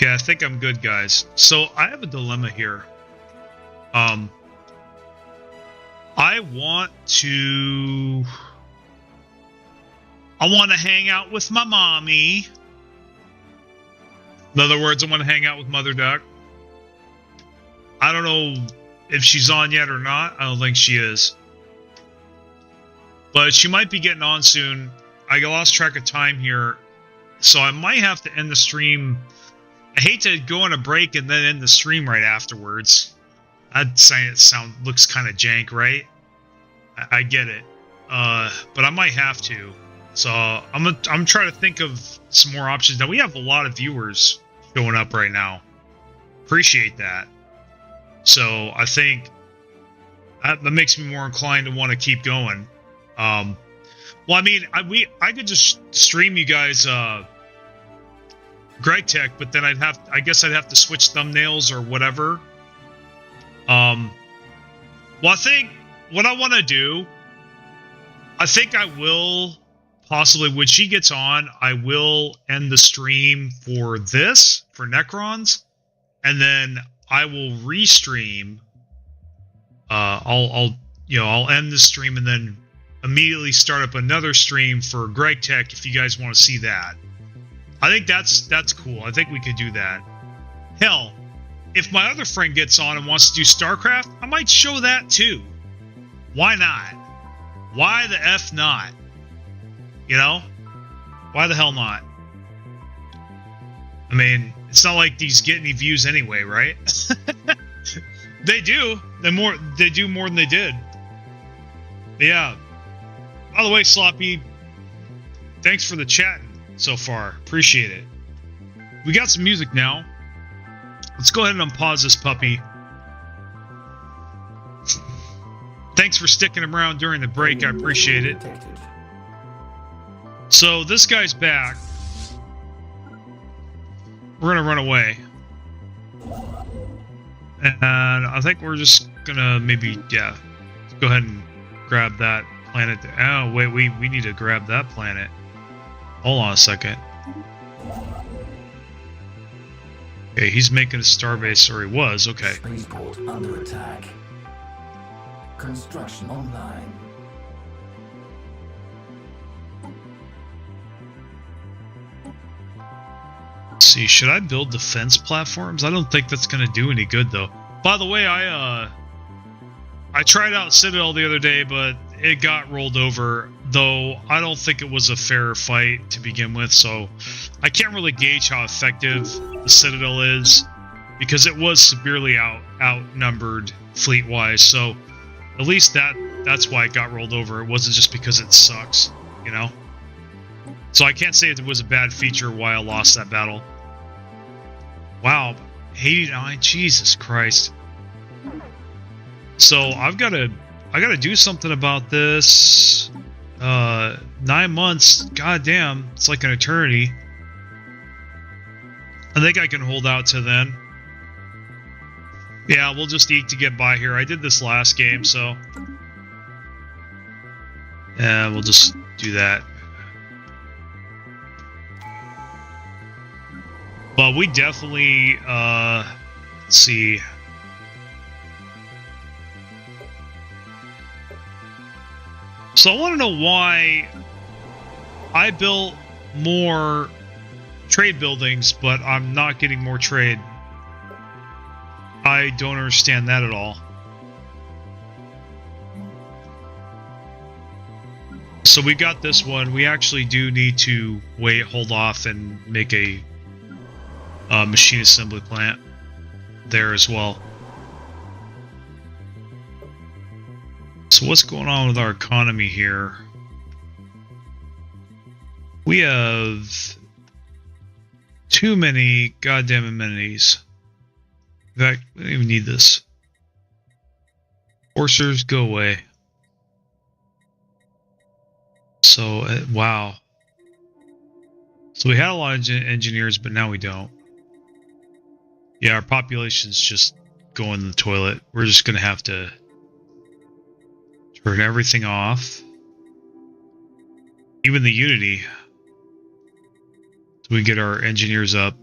Okay, I think I'm good, guys. So I have a dilemma here. I want to hang out with my mommy. In other words, I want to hang out with Mother Duck. I don't know if she's on yet or not. I don't think she is. But she might be getting on soon. I lost track of time here. So I might have to end the stream. I hate to go on a break and then end the stream right afterwards. I'd say it looks kind of jank, right? I get it. But I might have to. So I'm trying to think of some more options. Now we have a lot of viewers showing up right now. Appreciate that. So I think that makes me more inclined to want to keep going. Well, I mean, I could just stream you guys Greg Tech, but then I guess I'd have to switch thumbnails or whatever. Well, I think what I want to do, I think I will possibly, when she gets on, I will end the stream for Necrons, and then I will restream. I'll end the stream and then immediately start up another stream for Greg Tech if you guys want to see that. I think that's cool. I think we could do that. Hell, if my other friend gets on and wants to do StarCraft, I might show that too. Why not? Why the F not? You know? Why the hell not? I mean, it's not like these get any views anyway, right? They do. They do more than they did. But yeah. By the way, Sloppy, thanks for the chat so far. Appreciate it. We got some music now. Let's go ahead and unpause this puppy. Thanks for sticking around during the break. I appreciate it. So this guy's back. we're gonna run away. And I think we're just gonna maybe, yeah, let's go ahead and grab that planet. Oh, wait, we need to grab that planet. Hold on a second. Okay, he's making a starbase, or he was, okay. Spaceport under attack. Construction online. Let's see, should I build defense platforms? I don't think that's gonna do any good though. By the way, I tried out Citadel the other day, but it got rolled over, though I don't think it was a fair fight to begin with, so I can't really gauge how effective the Citadel is, because it was severely outnumbered fleet-wise, so at least that's why it got rolled over. It wasn't just because it sucks, you know? So I can't say it was a bad feature why I lost that battle. Wow, 89, Jesus Christ. So I gotta do something about this. 9 months, goddamn, it's like an eternity. I think I can hold out to then. Yeah, we'll just eat to get by here. I did this last game, so yeah, we'll just do that. But we definitely, let's see. So I want to know why I built more trade buildings, but I'm not getting more trade. I don't understand that at all. So we got this one. We actually do need to hold off and make a machine assembly plant there as well. So what's going on with our economy here? We have too many goddamn amenities. In fact, we don't even need this. Forcers, go away. So, wow. So we had a lot of engineers, but now we don't. Yeah, our population's just going in the toilet. We're just going to have to turn everything off. Even the Unity. So we get our engineers up.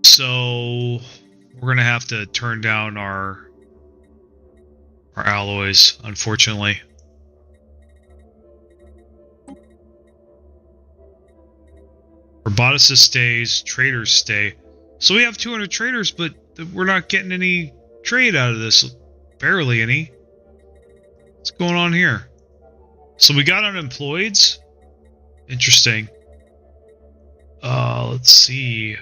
So we're going to have to turn down our alloys, unfortunately. Roboticist stays, traders stay. So we have 200 traders, but we're not getting any trade out of this. Barely any. What's going on here? So we got unemployeds? Interesting. Let's see.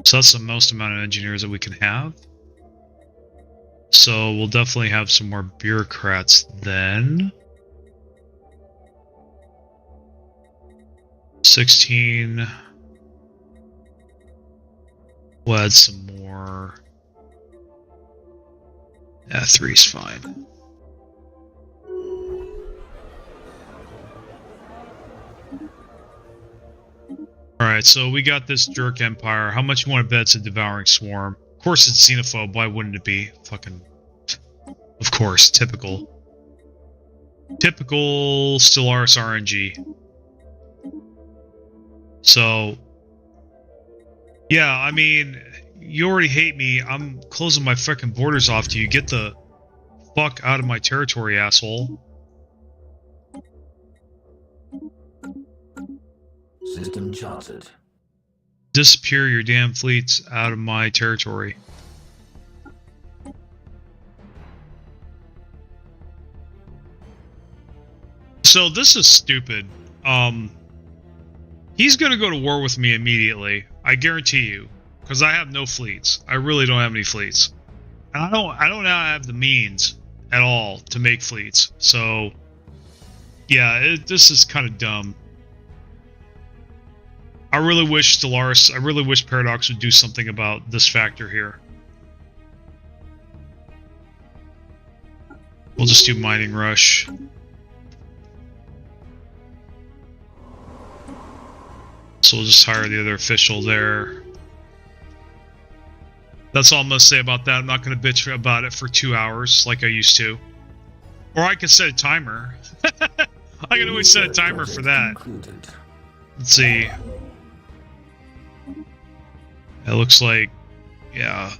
So that's the most amount of engineers that we can have. So we'll definitely have some more bureaucrats then. 16. We'll add some more. Yeah, 3's fine. Alright, so we got this jerk empire. How much you want to bet it's a devouring swarm? Of course it's xenophobe. Why wouldn't it be? Fucking... Of course, typical. Typical Stellaris RNG. So... Yeah, I mean... You already hate me. I'm closing my fucking borders off to you. Get the fuck out of my territory, asshole. System charted. Disappear your damn fleets out of my territory. So this is stupid. He's gonna go to war with me immediately. I guarantee you. Because I have no fleets. I really don't have any fleets. And I don't now have the means at all to make fleets. So, yeah, this is kind of dumb. I really wish Stellaris, I really wish Paradox would do something about this factor here. We'll just do Mining Rush. So we'll just hire the other official there. That's all I'm going to say about that. I'm not going to bitch about it for 2 hours like I used to. Or I can set a timer. I can always set a timer for that. Let's see. It looks like, yeah.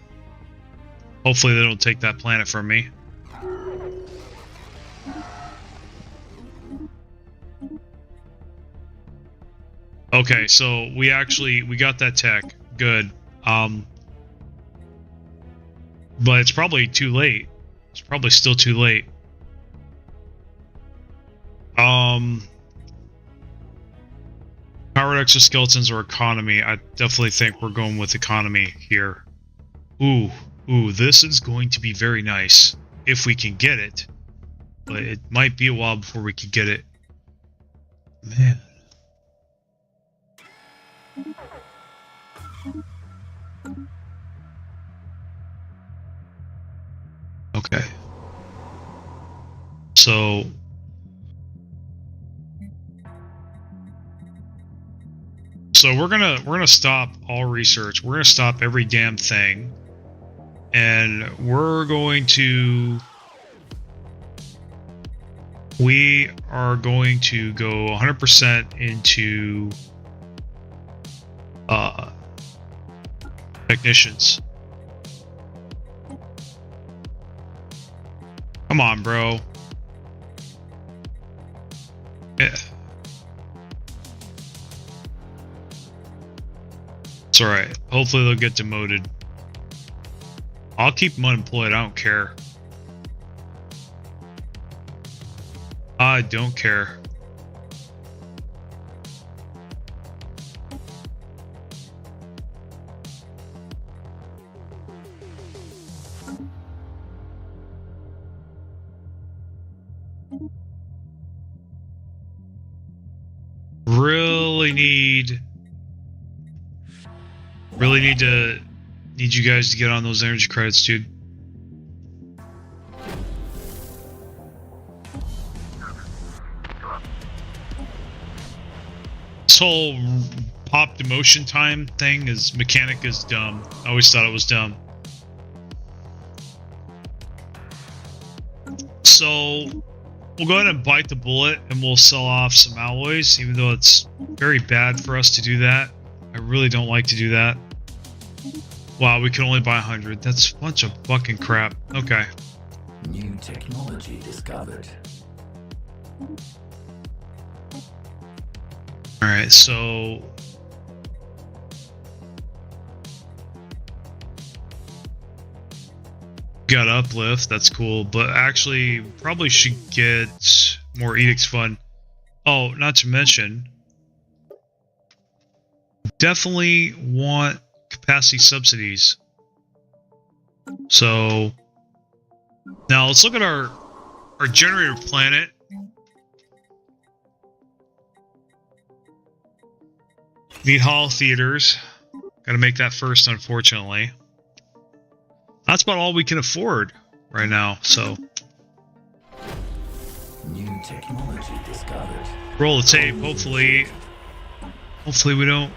Hopefully they don't take that planet from me. Okay, so we got that tech. Good. But it's probably too late. It's probably still too late. Powered exoskeletons or economy? I definitely think we're going with economy here. Ooh, this is going to be very nice if we can get it. But it might be a while before we can get it. Man. Okay. So we're gonna stop all research. We're gonna stop every damn thing, and we are going to go 100% into technicians. Come on, bro. Yeah. It's alright. Hopefully they'll get demoted. I'll keep them unemployed. I don't care. I don't care. Need you guys to get on those energy credits, dude. This whole pop demotion time thing mechanic is dumb. I always thought it was dumb. So we'll go ahead and bite the bullet and we'll sell off some alloys, even though it's very bad for us to do that. I really don't like to do that. Wow, we can only buy 100. That's a bunch of fucking crap. Okay. New technology discovered. Alright, so got uplift, that's cool, but actually probably should get more edicts fund. Oh, not to mention, definitely want capacity subsidies. So now let's look at our generator planet. Need hall theaters. Gotta make that first, unfortunately. That's about all we can afford right now, so. New technology discovered. Roll the tape, hopefully. Hopefully we don't.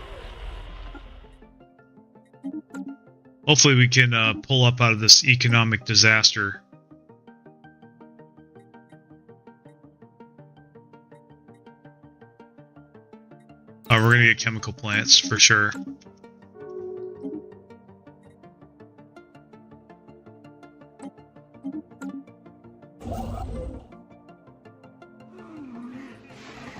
Hopefully we can pull up out of this economic disaster. We're gonna get chemical plants for sure.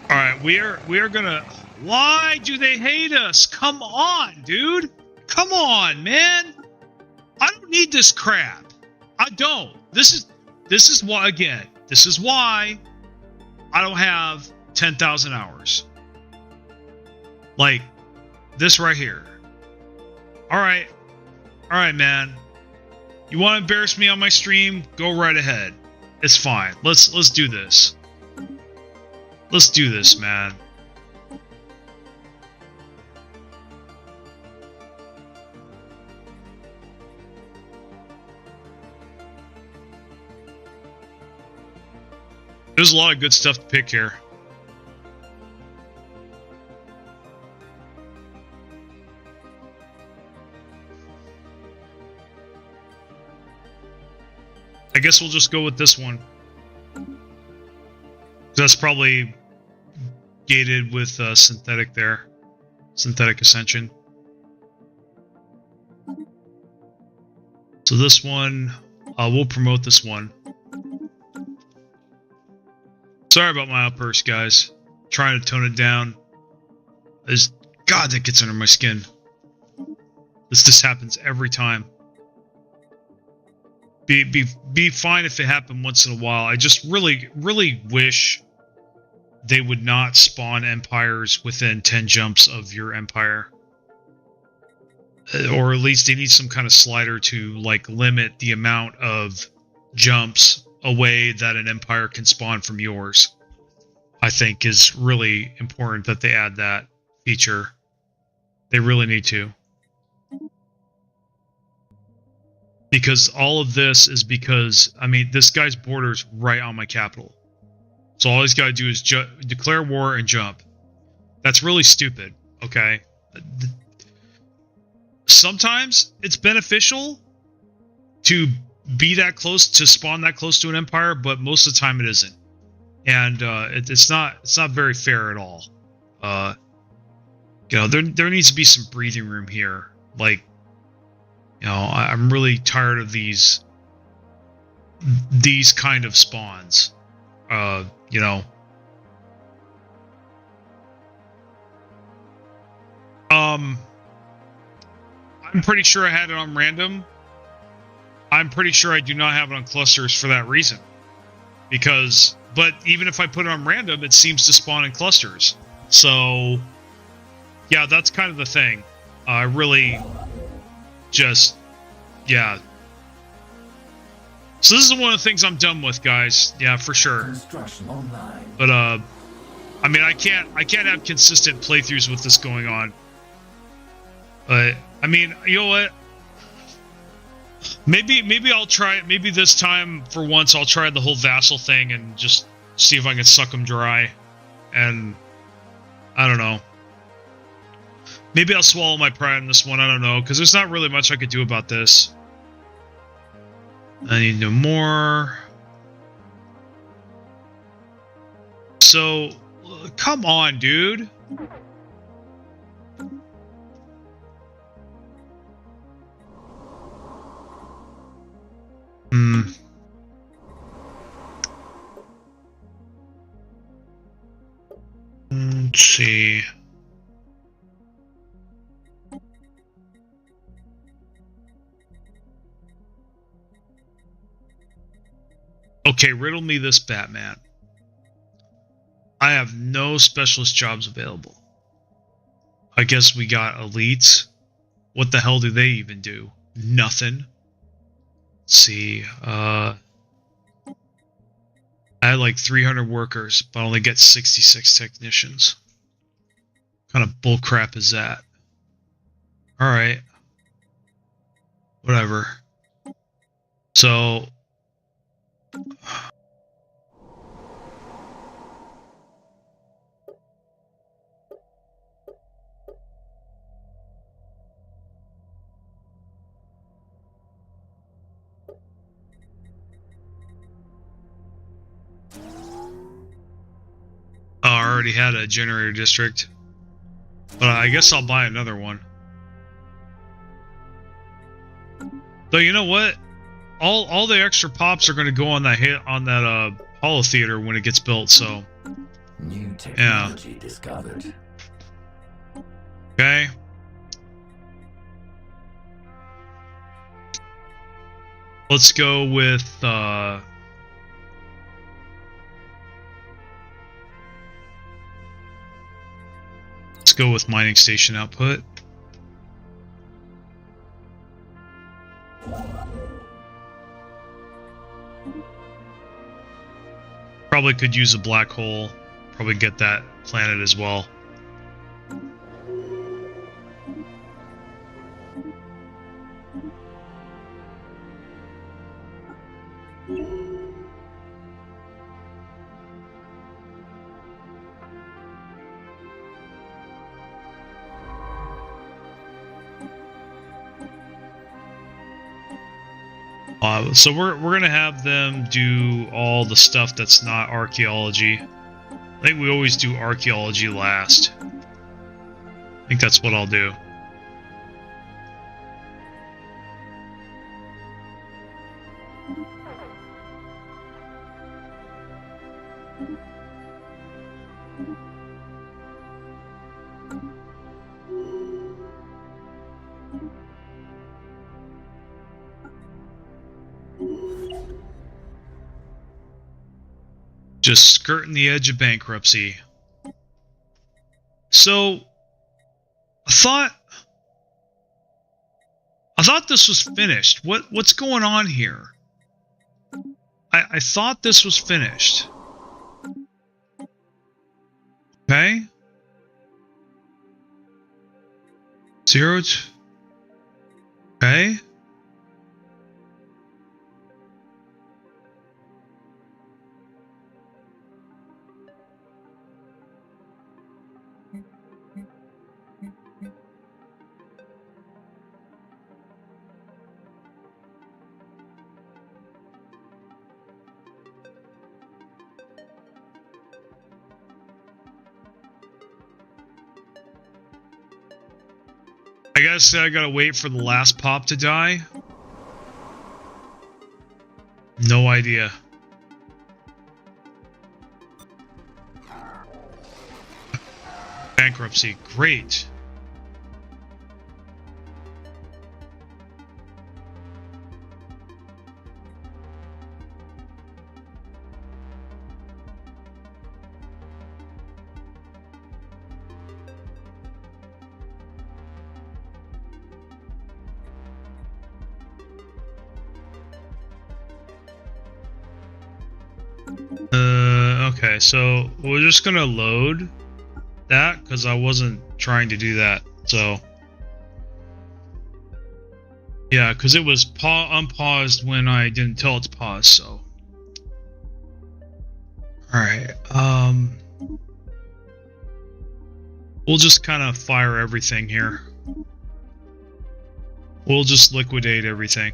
Alright, we are gonna. Why do they hate us? Come on, dude! Come on, man! I don't need this crap. I don't. This is why, again, this is why I don't have 10,000 hours. Like this right here. Alright, man. You want to embarrass me on my stream? Go right ahead. It's fine. Let's do this. Let's do this, man. There's a lot of good stuff to pick here. I guess we'll just go with this one. That's probably gated with synthetic there. Synthetic Ascension. So this one, we'll promote this one. Sorry about my outburst, guys. Trying to tone it down. God, that gets under my skin. This happens every time. Be fine if it happened once in a while. I just really wish they would not spawn empires within 10 jumps of your empire. Or at least they need some kind of slider to like limit the amount of jumps away that an empire can spawn from yours. I think is really important that they add that feature. They really need to. Because all of this is because, I mean, this guy's border's right on my capital. So all he's got to do is declare war and jump. That's really stupid, okay? Sometimes it's beneficial to be that close, to spawn that close to an empire, but most of the time it isn't. And it's not very fair at all. You know, there needs to be some breathing room here. Like, you know, I'm really tired of these kind of spawns. You know. I'm pretty sure I had it on random. I'm pretty sure I do not have it on clusters for that reason. But even if I put it on random, it seems to spawn in clusters. So, yeah, that's kind of the thing. I really just, yeah. So this is one of the things I'm done with, guys. Yeah, for sure. Construction online. But I mean, I can't have consistent playthroughs with this going on. But I mean, you know what? Maybe I'll try it. Maybe this time, for once, I'll try the whole vassal thing and just see if I can suck them dry. And I don't know. Maybe I'll swallow my pride in this one. I don't know, because there's not really much I could do about this. I need no more. So, come on, dude. Let's see. Okay, riddle me this, Batman. I have no specialist jobs available. I guess we got elites. What the hell do they even do? Nothing. Let's see. I had like 300 workers, but I only get 66 technicians. What kind of bullcrap is that? Alright. Whatever. So... I already had a generator district, but I guess I'll buy another one. Though you know what, all the extra pops are going to go on that holo theater when it gets built. So new technology discovered. Okay. Let's go with mining station output. Probably could use a black hole. Probably get that planet as well. So we're gonna have them do all the stuff that's not archaeology. I think we always do archaeology last. I think that's what I'll do. Just skirting the edge of bankruptcy. So, I thought this was finished. What's going on here? I thought this was finished. Okay. Zero. Okay. I guess I gotta wait for the last pop to die. No idea. Bankruptcy, great. Okay, so we're just gonna load that because I wasn't trying to do that. So yeah, because it was unpaused when I didn't tell it to pause. So all right, we'll just kind of fire everything here. We'll just liquidate everything.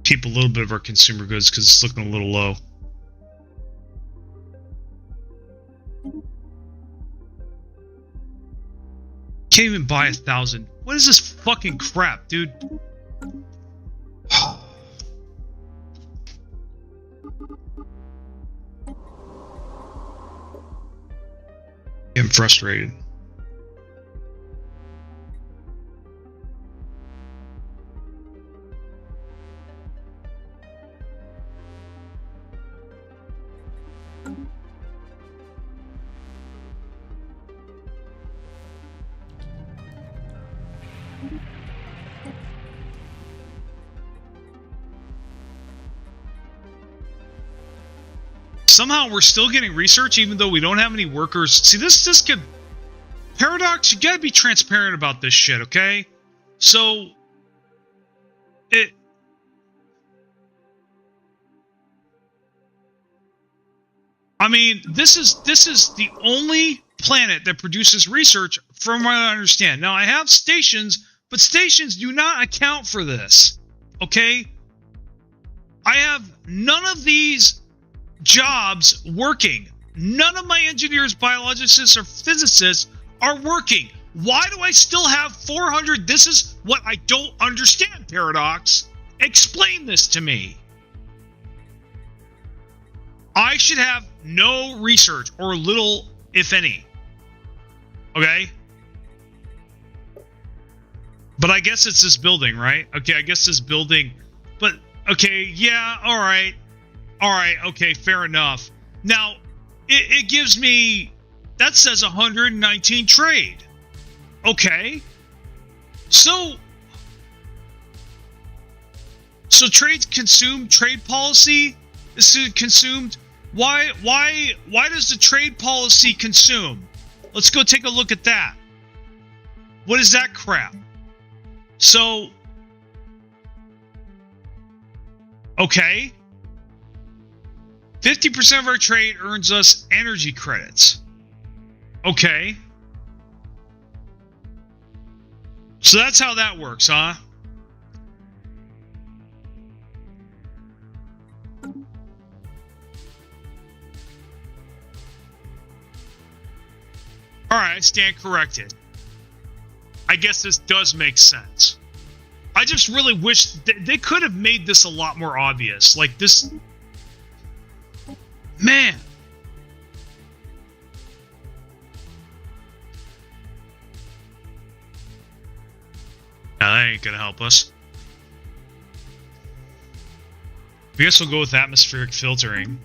Keep a little bit of our consumer goods because it's looking a little low. Can't even buy 1,000. What is this fucking crap, dude? Getting frustrated. Somehow we're still getting research even though we don't have any workers. See, this could... Paradox, you gotta be transparent about this shit, okay? So... I mean, this is the only planet that produces research from what I understand. Now, I have stations, but stations do not account for this, okay? I have none of these jobs working. None of my engineers, biologists, or physicists are working. Why do I still have 400? This is what I don't understand, Paradox. Explain this to me. I should have no research, or little, if any. Okay? But I guess it's this building, right? Okay, I guess this building... But, okay, yeah, alright. Alright, okay, fair enough. Now, it gives me... That says 119 trade. Okay. So trade consumed, trade policy is consumed. Why does the trade policy consume? Let's go take a look at that. What is that crap? So, okay. 50% of our trade earns us energy credits. Okay. So that's how that works, huh? Alright, I stand corrected. I guess this does make sense. I just really wish they could have made this a lot more obvious. Like this... Man! Nah, that ain't gonna help us. I guess we'll go with atmospheric filtering.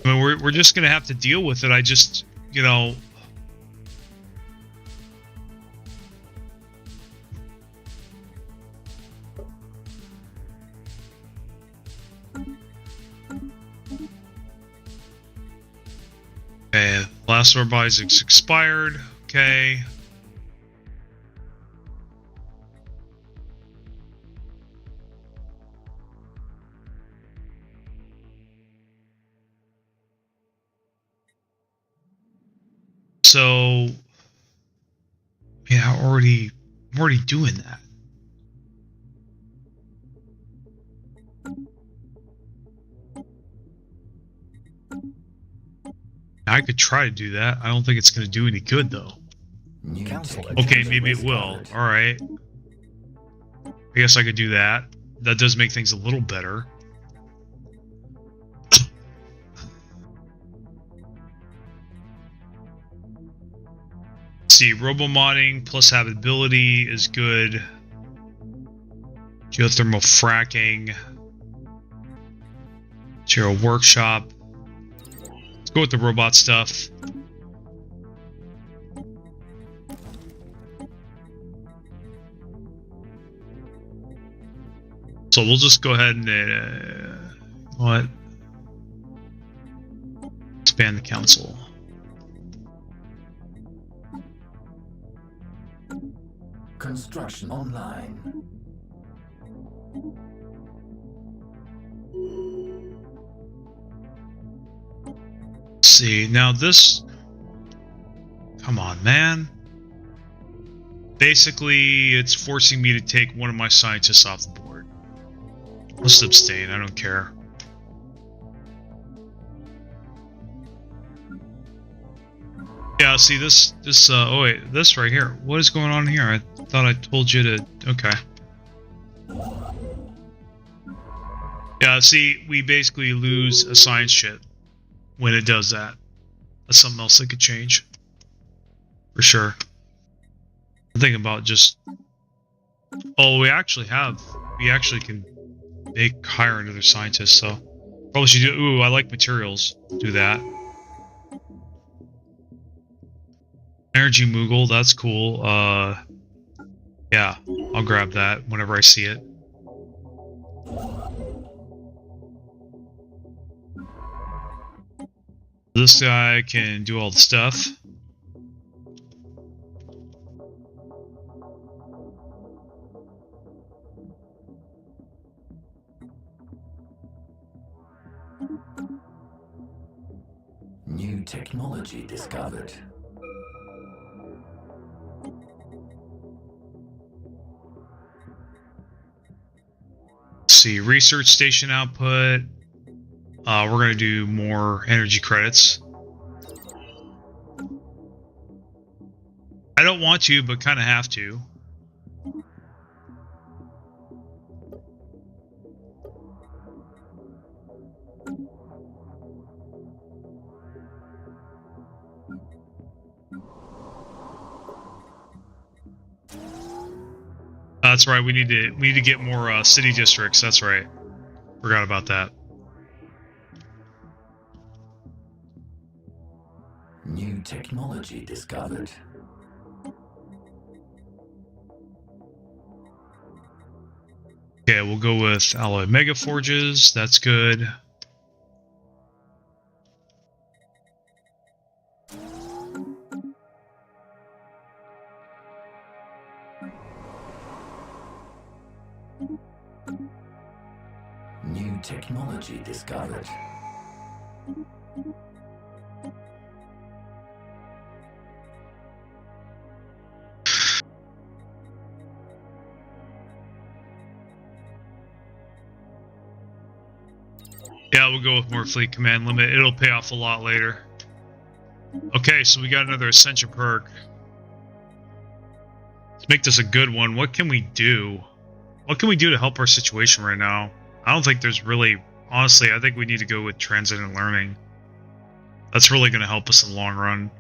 I mean, we're just gonna have to deal with it. I just, you know... Okay, last orbise is expired. Okay. So, yeah, I'm already doing that. I could try to do that. I don't think it's going to do any good, though. Okay, maybe it will. Alright. I guess I could do that. That does make things a little better. Let's see, robo-modding plus habitability is good. Geothermal fracking. Material workshop. Let's go with the robot stuff. So we'll just go ahead and what? Expand the council. Construction online. Let's see, now this... Come on, man. Basically, it's forcing me to take one of my scientists off the board. Let's abstain, I don't care. Yeah, see oh wait, this right here. What is going on here? I thought I told you to, okay. Yeah, see, we basically lose a science ship when it does that. That's something else that could change. For sure. I'm thinking about just... Oh, we actually can hire another scientist, so... Probably should do... Ooh, I like materials. Do that. Energy Moogle, that's cool. Yeah, I'll grab that whenever I see it. This guy can do all the stuff. New technology discovered. Let's see, research station output. We're going to do more energy credits. I don't want to, but kind of have to. That's right. We need to get more city districts. That's right. Forgot about that. New technology discovered. Okay, we'll go with alloy mega forges. That's good. technology discovered. Yeah, we'll go with more fleet command limit. It'll pay off a lot later. Okay, so we got another ascension perk. Let's make this a good one. What can we do? What can we do to help our situation right now? I don't think there's really... Honestly, I think we need to go with transcendent learning. That's really going to help us in the long run.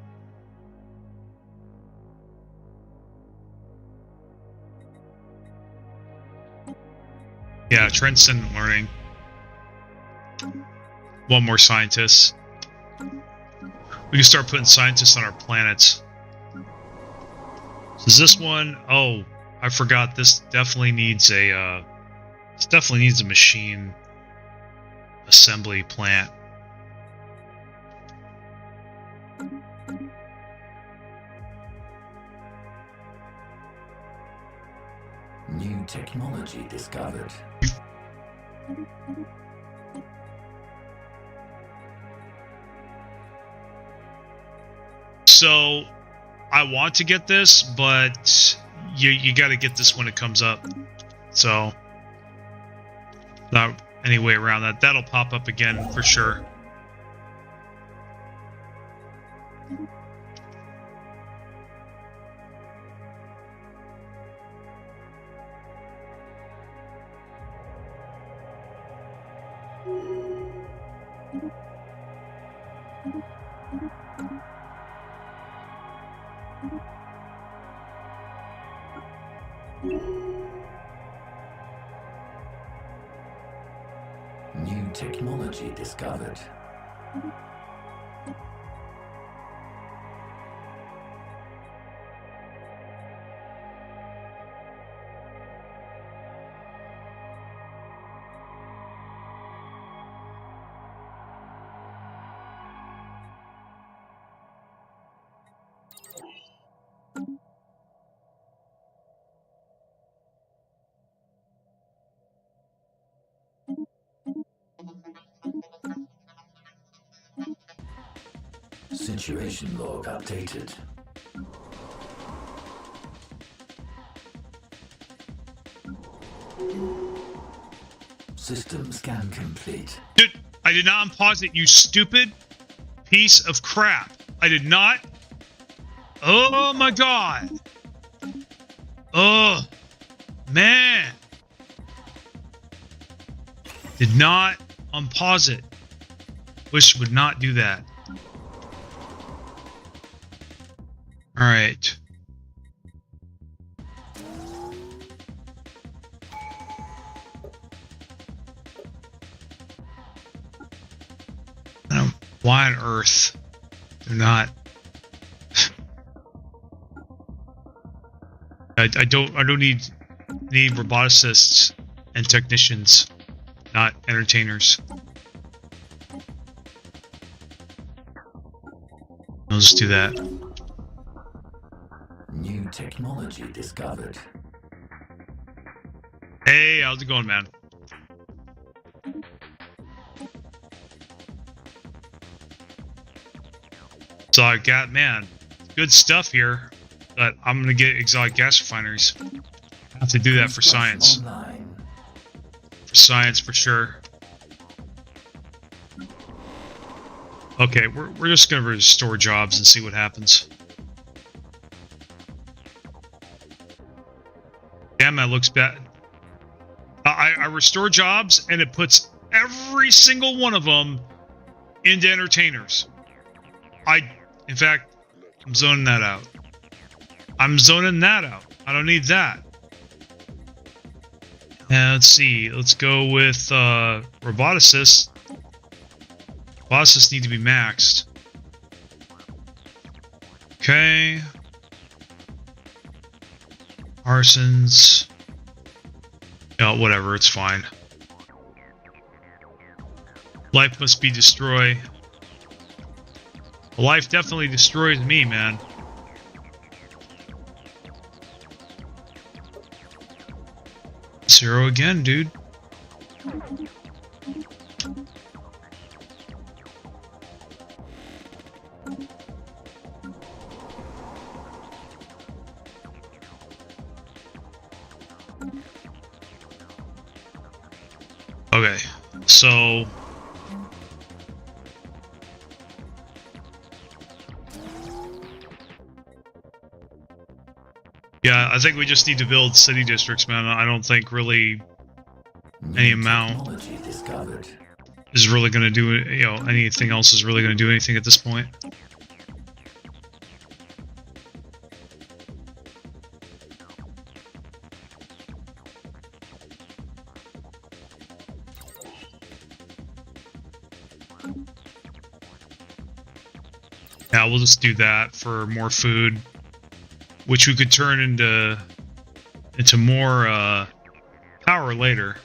Yeah, transcendent learning. One more scientist. We can start putting scientists on our planets. So is this one? Oh, I forgot. This definitely needs a. This definitely needs a machine assembly plant. New technology discovered. So, I want to get this, but you got to get this when it comes up. So, not any way around that. That'll pop up again for sure. New technology discovered. Situation log updated. System scan complete. Dude, I did not unpause it, you stupid piece of crap. I did not. Oh my god. Oh, man. Did not unpause it. Wish would not do that. All right. Why on earth they're not? I don't need roboticists and technicians, not entertainers. I'll just do that. New technology discovered. Hey, how's it going, man? So I got, man, good stuff here, but I'm gonna get exotic gas refineries. I have to do that for science. Online. For science, for sure. Okay, we're just gonna restore jobs and see what happens. Damn, that looks bad. I restore jobs, and it puts every single one of them into entertainers. In fact, I'm zoning that out. I'm zoning that out. I don't need that. And let's see. Let's go with roboticists. Roboticists need to be maxed. Okay. Arsons. Yeah, whatever. It's fine. Life must be destroyed. Life definitely destroys me, man. Zero again, dude. Okay, so yeah, I think we just need to build city districts, man. I don't think really any amount is really going to do, you know, anything else is really going to do anything at this point. Yeah, we'll just do that for more food, which we could turn into more power later.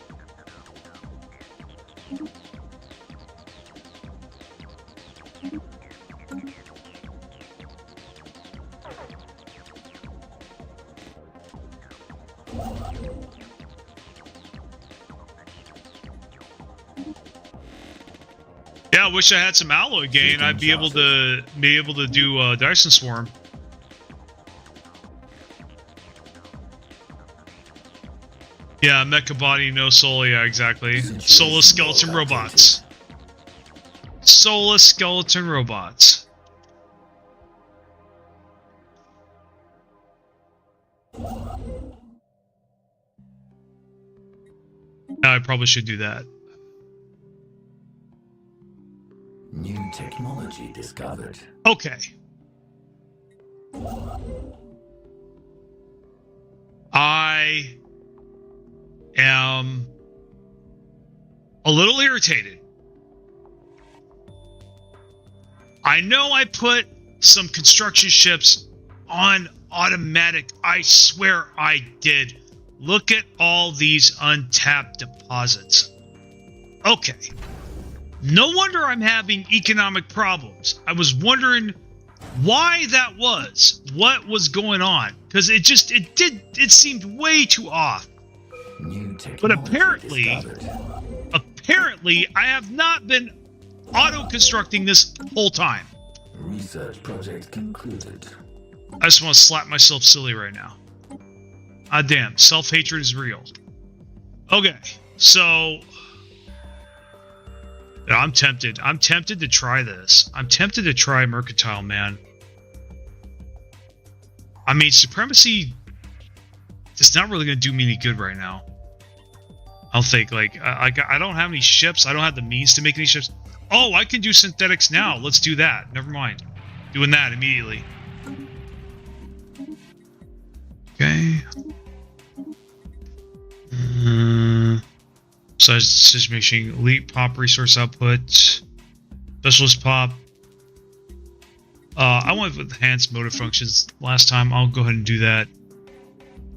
Yeah, I wish I had some alloy gain. I'd be able to do Dyson Swarm. Yeah, mecha body, no soul. Yeah, exactly. Soulless skeleton robots. Soulless skeleton robots. I probably should do that. New technology discovered. Okay. I am a little irritated. I know I put some construction ships on automatic. I swear I did. Look at all these untapped deposits. Okay. No wonder I'm having economic problems. I was wondering why that was. What was going on? Because it seemed way too off. But apparently I have not been auto-constructing this whole time. Research project concluded. I just want to slap myself silly right now. Ah, damn. Self-hatred is real. Okay, so I'm tempted. I'm tempted to try this. I'm tempted to try Mercantile, man. I mean, Supremacy is not really going to do me any good right now. I don't think. Like, I don't have any ships. I don't have the means to make any ships. Oh, I can do synthetics now. Let's do that. Never mind. Doing that immediately. Okay. Size decision making. Elite pop resource output. Specialist pop. I went with enhanced motor functions last time. I'll go ahead and do that.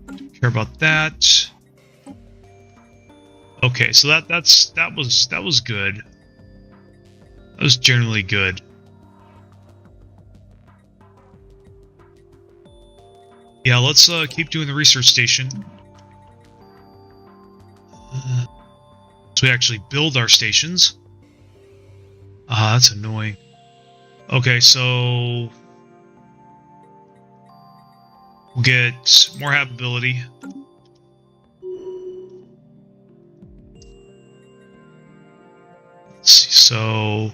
Don't care about that. Okay, so that was good. That was generally good. Yeah, let's keep doing the research station. So we actually build our stations. Ah, that's annoying. Okay, so we'll get more habitability. Let's see, so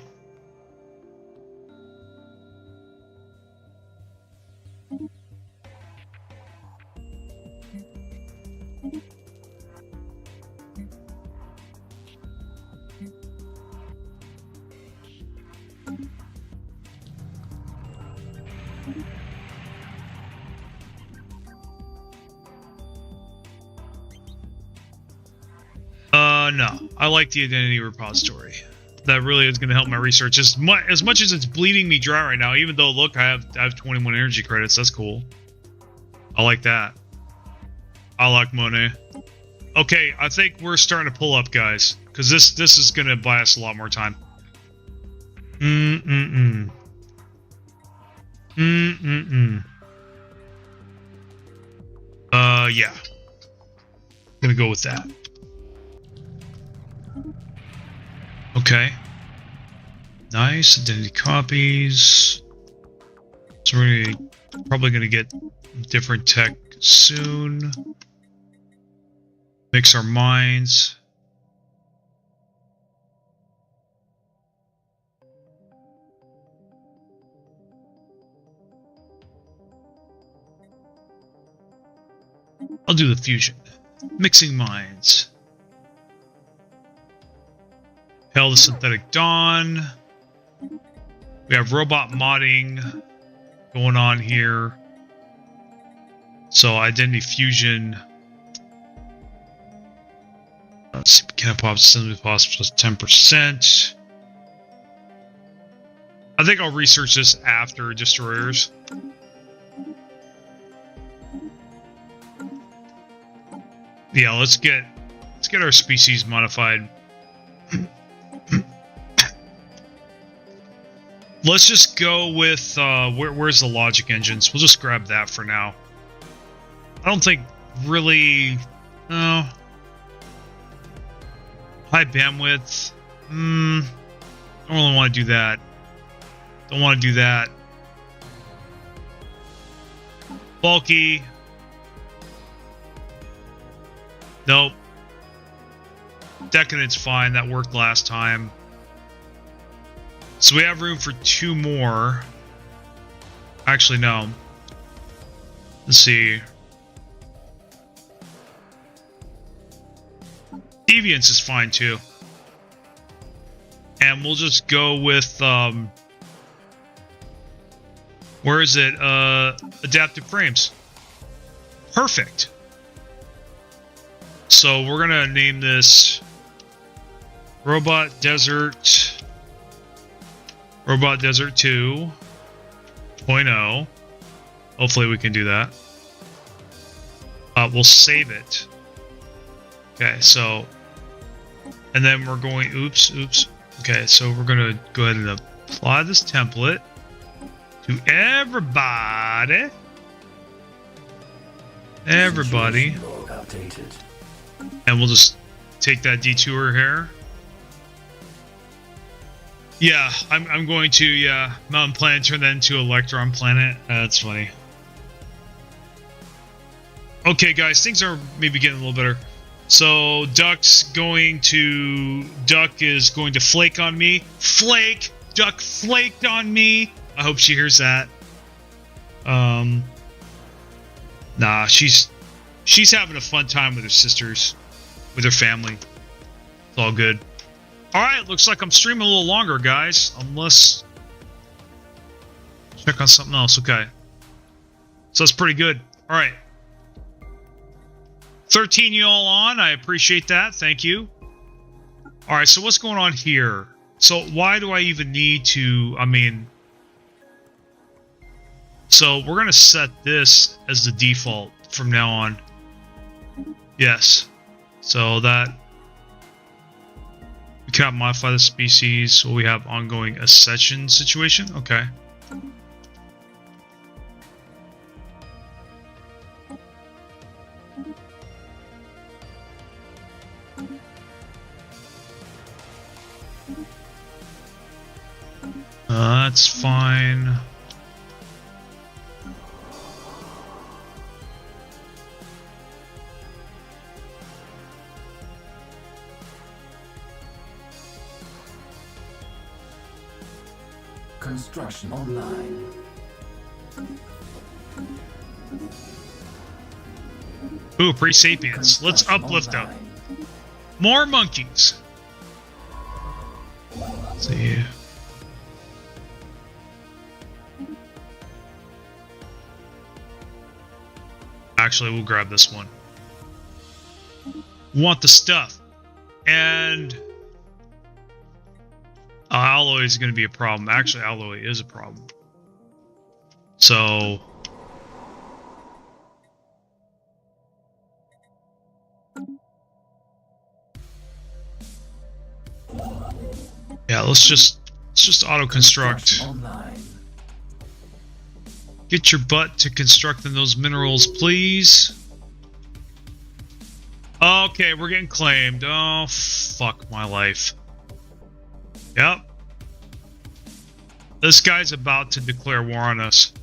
no, I like the identity repository. That really is going to help my research as much as it's bleeding me dry right now. Even though, look, I have 21 energy credits. That's cool. I like that. I like money. Okay, I think we're starting to pull up, guys, because this is going to buy us a lot more time. Yeah. Gonna go with that. Okay. Nice. Identity copies. So we're probably going to get different tech soon. Mix our minds. I'll do the fusion. Mixing minds. Hail the Synthetic Dawn. We have robot modding going on here. So identity fusion. Can pop assembly possible plus 10%. I think I'll research this after destroyers. Yeah, let's get our species modified. Let's just go with where's the logic engines? We'll just grab that for now. I don't think really high bandwidth. Don't really want to do that. Don't want to do that. Bulky. Nope. Decadent's fine. That worked last time. So we have room for 2 more. Actually, no. Let's see. Deviance is fine too. And we'll just go with where is it? Adaptive frames. Perfect. So we're gonna name this Robot Desert 2.0. Hopefully we can do that. We'll save it. Okay, so and then we're going oops. Okay, so we're gonna go ahead and apply this template to everybody. And we'll just take that detour here. Yeah, I'm going to, Mountain Planet, turn that into Electron Planet. That's funny. Okay, guys, things are maybe getting a little better. So, Duck is going to flake on me. Flake! Duck flaked on me! I hope she hears that. Nah, she's having a fun time with her sisters, with her family. It's all good. Alright, looks like I'm streaming a little longer, guys. Unless... check on something else. Okay. So that's pretty good. Alright. 13 you all on. I appreciate that. Thank you. Alright, so what's going on here? So why do I even need to... I mean... So we're going to set this as the default from now on. Yes. So that... we cannot modify the species, so we have ongoing accession situation. Okay. That's fine. Construction online. Ooh, pre-sapiens. Let's uplift them. More monkeys. Let's see. Actually, we'll grab this one. Want the stuff. And... alloy is going to be a problem. Actually, alloy is a problem. So... yeah, let's just auto construct. Get your butt to constructing those minerals, please. Okay, we're getting claimed. Oh, fuck my life. Yep. This guy's about to declare war on us.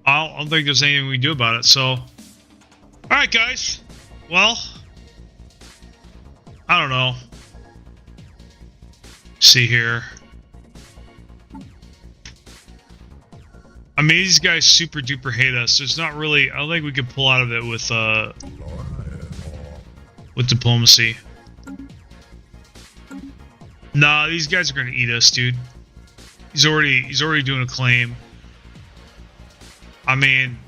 I don't think there's anything we can do about it. So, all right, guys. Well, I don't know. See here. I mean, these guys super duper hate us. There's not really. I don't think we could pull out of it with diplomacy. Nah, these guys are gonna eat us, dude. He's already doing a claim. I mean,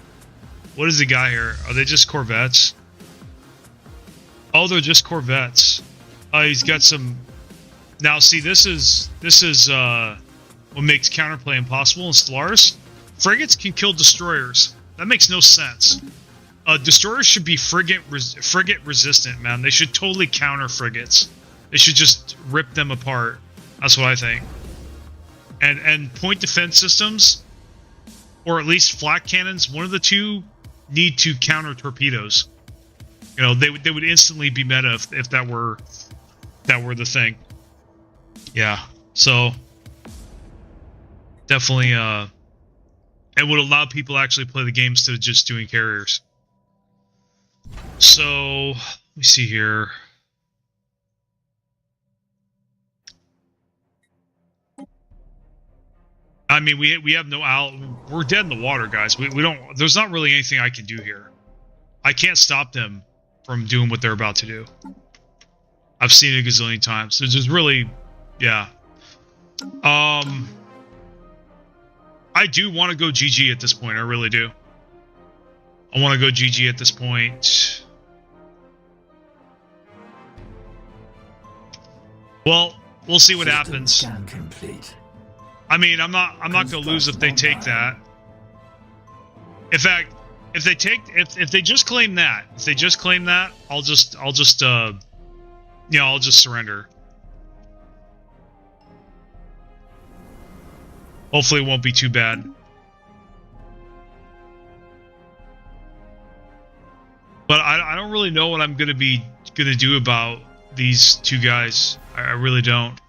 what is the guy here? Are they just Corvettes? Oh, they're just Corvettes. He's got some. Now, see, this is what makes counterplay impossible in Stellaris. Frigates can kill destroyers. That makes no sense. Destroyers should be frigate resistant, man. They should totally counter frigates. They should just rip them apart. That's what I think. And point defense systems, or at least flak cannons, one of the two need to counter torpedoes. You know, they would instantly be meta if that were the thing. Yeah. So definitely it would allow people to actually play the game instead of just doing carriers. So let me see here. I mean, we have no out. We're dead in the water, guys. We don't. There's not really anything I can do here. I can't stop them from doing what they're about to do. I've seen it a gazillion times. There's just really, yeah. I do want to go GG at this point. I really do. I want to go GG at this point. Well, we'll see what happens. Scan complete. I mean, I'm not gonna lose if they take that. In fact, if they just claim that, I'll just surrender. Hopefully it won't be too bad. But I don't really know what I'm gonna do about these two guys. I really don't.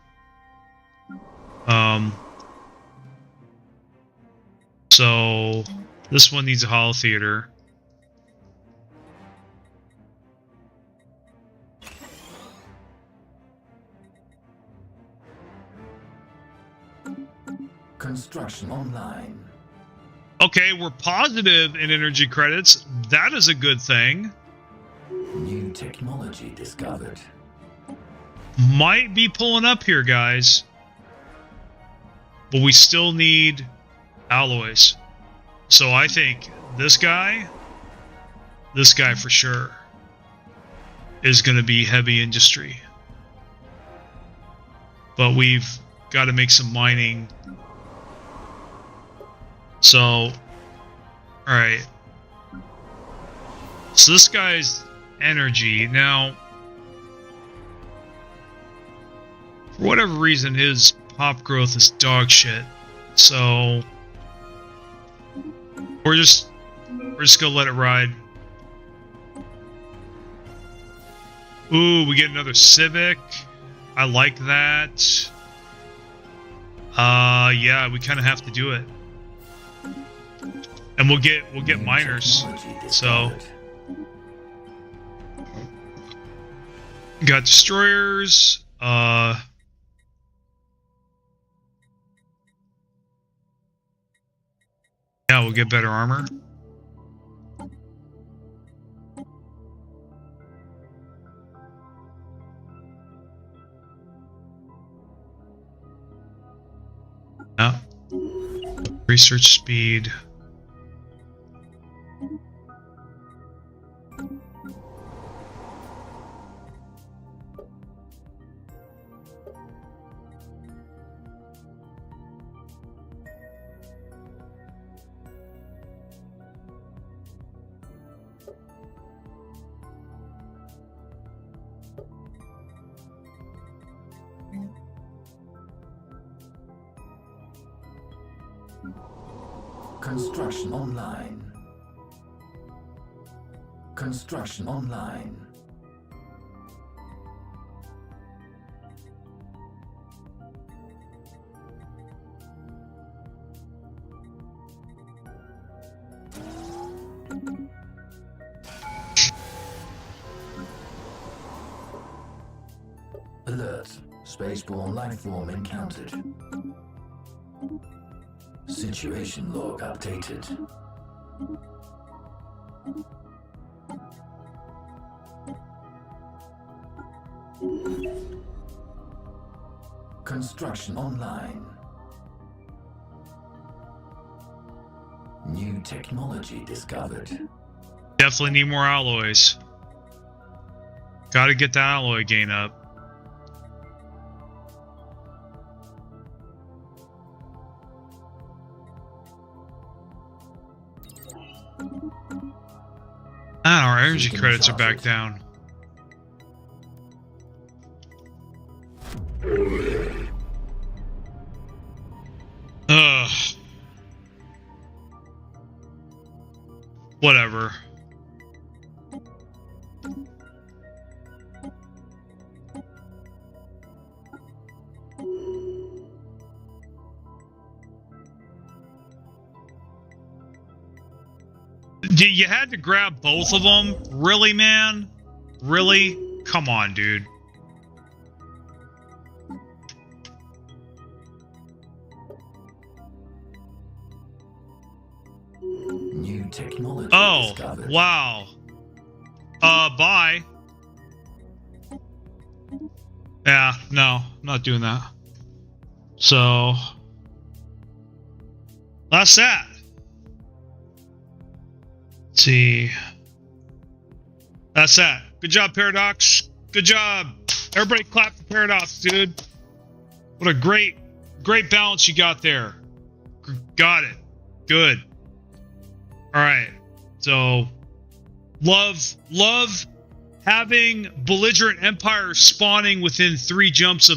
So this one needs a holo theater. Construction online. Okay, we're positive in energy credits. That is a good thing. New technology discovered. Might be pulling up here, guys. But we still need alloys. So I think this guy for sure is going to be heavy industry. But we've got to make some mining. So, alright. So this guy's energy. Now, for whatever reason, his pop growth is dog shit. So we're just gonna let it ride. Ooh, we get another Civic. I like that. Yeah, we kind of have to do it. And we'll get miners. So got destroyers. Yeah, we'll get better armor. Yeah. Research speed. Construction online. Construction online. Spaceborne life form encountered. Situation log updated. Construction online. New technology discovered. Definitely need more alloys. Gotta get that alloy gain up. Ah, our energy credits are back down. Ugh. Whatever. You had to grab both of them? Really, man? Really? Come on, dude. New technology Oh, discovered. wow. Bye. Yeah, no, I'm not doing that. So, that's that. Let's see. That's that. Good job, Paradox. Good job. Everybody clap for Paradox, dude. What a great balance you got there. Got it. Good. All right. So, love having belligerent empire spawning within 3 jumps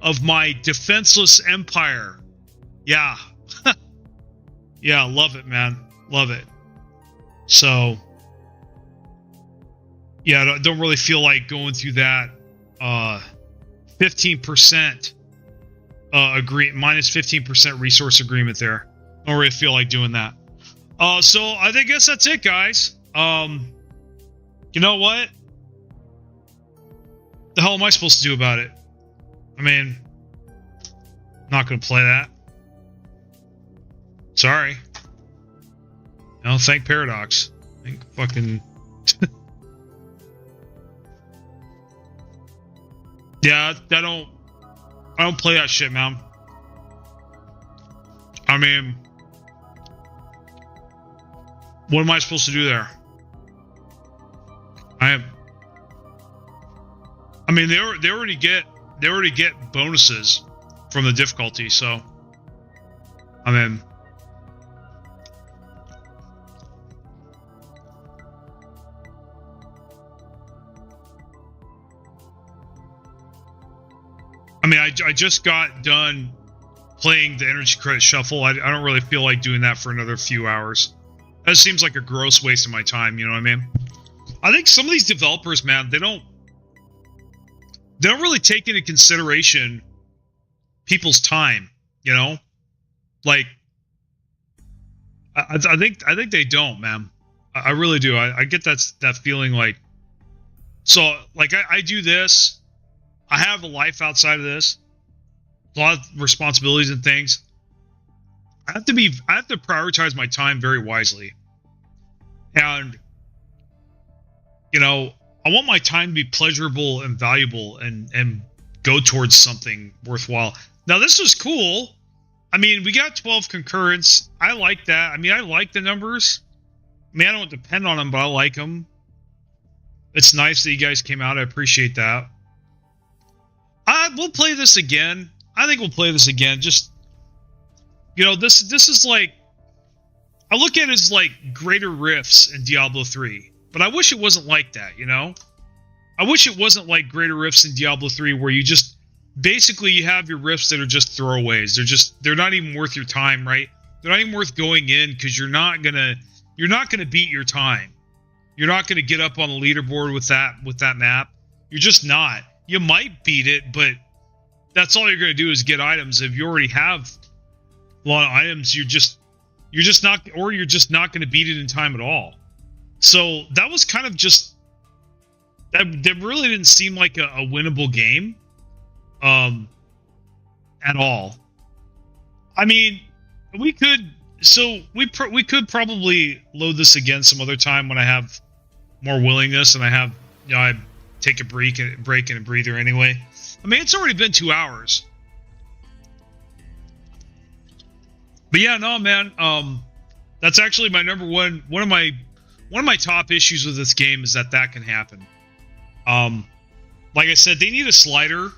of my defenseless empire. Yeah. Yeah, love it, man. Love it. So, yeah, I don't really feel like going through that 15% minus 15% resource agreement there. Don't really feel like doing that. So I guess that's it, guys. You know what? The hell am I supposed to do about it? I mean, I'm not gonna play that. Sorry. No, thank Paradox. Thank fucking. Yeah, I don't play that shit, man. I mean, what am I supposed to do there? I mean, they already get bonuses from the difficulty, so I mean, I just got done playing the energy credit shuffle. I don't really feel like doing that for another few hours. That seems like a gross waste of my time, you know what I mean? I think some of these developers, man, they don't really take into consideration people's time, you know? Like, I think they don't, man. I really do. I get that feeling like, so like I do this. I have a life outside of this. A lot of responsibilities and things. I have to prioritize my time very wisely. And, you know, I want my time to be pleasurable and valuable and go towards something worthwhile. Now, this was cool. I mean, we got 12 concurrents. I like that. I mean, I like the numbers. I mean, I don't depend on them, but I like them. It's nice that you guys came out. I appreciate that. We'll play this again. I think we'll play this again. Just, you know, this is like, I look at it as like greater rifts in Diablo 3, but I wish it wasn't like that, you know? I wish it wasn't like greater rifts in Diablo 3 where you just, basically you have your rifts that are just throwaways. They're not even worth your time, right? They're not even worth going in because you're not gonna beat your time. You're not gonna get up on the leaderboard with that map. You're just not. You might beat it, but that's all you're going to do is get items. If you already have a lot of items, you're just not going to beat it in time at all. So that was kind of just that really didn't seem like a winnable game. at all. I mean, we could. So we could probably load this again some other time when I have more willingness and I have, I take a break and a breather anyway. I mean, it's already been 2 hours. But yeah, no, man. That's actually my number one. One of my top issues with this game is that can happen. Like I said, they need a slider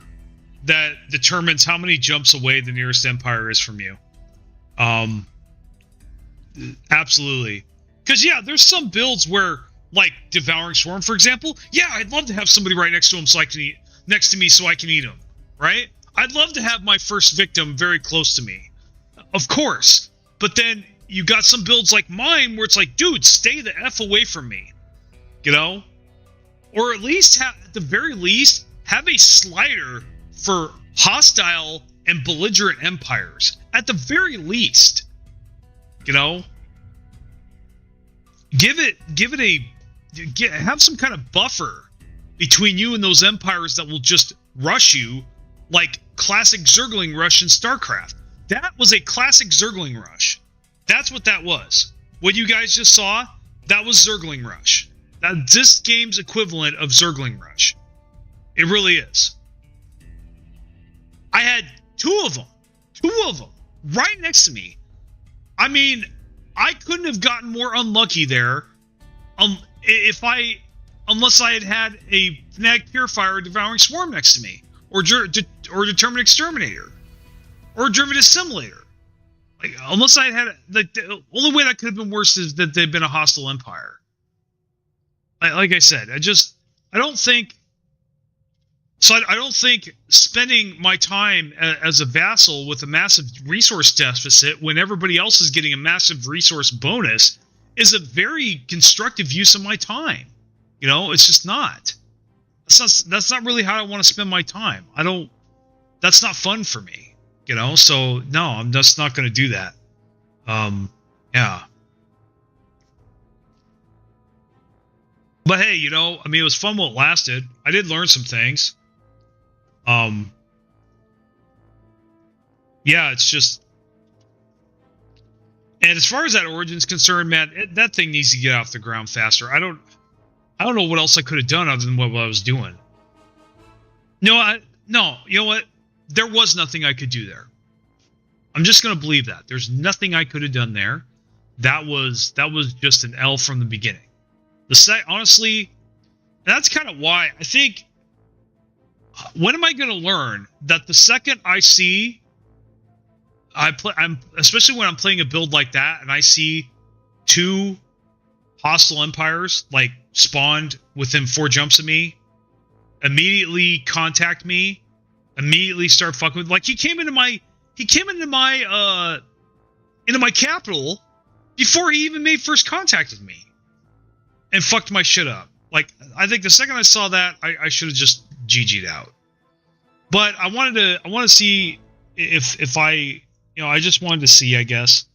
that determines how many jumps away the nearest empire is from you. Absolutely. Because, yeah, there's some builds where, like, Devouring Swarm, for example, yeah, I'd love to have somebody right next to him next to me so I can eat him, right? I'd love to have my first victim very close to me. Of course. But then you got some builds like mine where it's like, dude, stay the F away from me. You know? Or at least, at the very least, have a slider for hostile and belligerent empires. At the very least. You know? Have some kind of buffer between you and those empires that will just rush you like classic Zergling rush in StarCraft. That was a classic Zergling rush. That's what that was. What you guys just saw, that was Zergling rush. That's this game's equivalent of Zergling rush. It really is. I had two of them, right next to me. I mean, I couldn't have gotten more unlucky there, unless I had a Fnatic Purifier or Devouring Swarm next to me, or Determined Exterminator, or Driven Assimilator. Like, unless I had the only way that could have been worse is that they'd been a hostile empire. Like I said, I don't think spending my time as a vassal with a massive resource deficit when everybody else is getting a massive resource bonus is a very constructive use of my time. You know, it's just not. That's not really how I want to spend my time. That's not fun for me. You know, so no, I'm just not going to do that. Yeah. But hey, you know, I mean, it was fun while it lasted. I did learn some things. Yeah, it's just, and as far as that Origin's concerned, man, that thing needs to get off the ground faster. I don't know what else I could have done other than what I was doing. No, you know what? There was nothing I could do there. I'm just going to believe that. There's nothing I could have done there. That was just an L from the beginning. Honestly, that's kind of why I think, when am I going to learn that the second I see, I'm especially when I'm playing a build like that and I see two hostile empires like spawned within 4 jumps of me, immediately contact me, immediately start fucking with, like, he came into my capital before he even made first contact with me and fucked my shit up. Like, I think the second I saw that, I should have just GG'd out. But I wanted to see if I just wanted to see, I guess.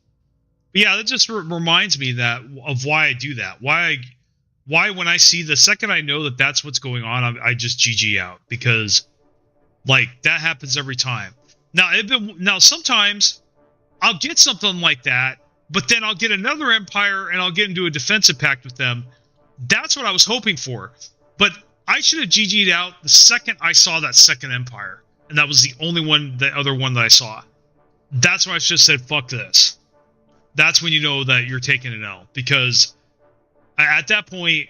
But yeah, that just reminds me of why I do that. Why when I see, the second I know that that's what's going on, I just GG out, because like that happens every time. Now sometimes I'll get something like that, but then I'll get another empire and I'll get into a defensive pact with them. That's what I was hoping for. But I should have GG'd out the second I saw that second empire. And that was the other one that I saw. That's when I should have said, fuck this. That's when you know that you're taking an L. Because at that point,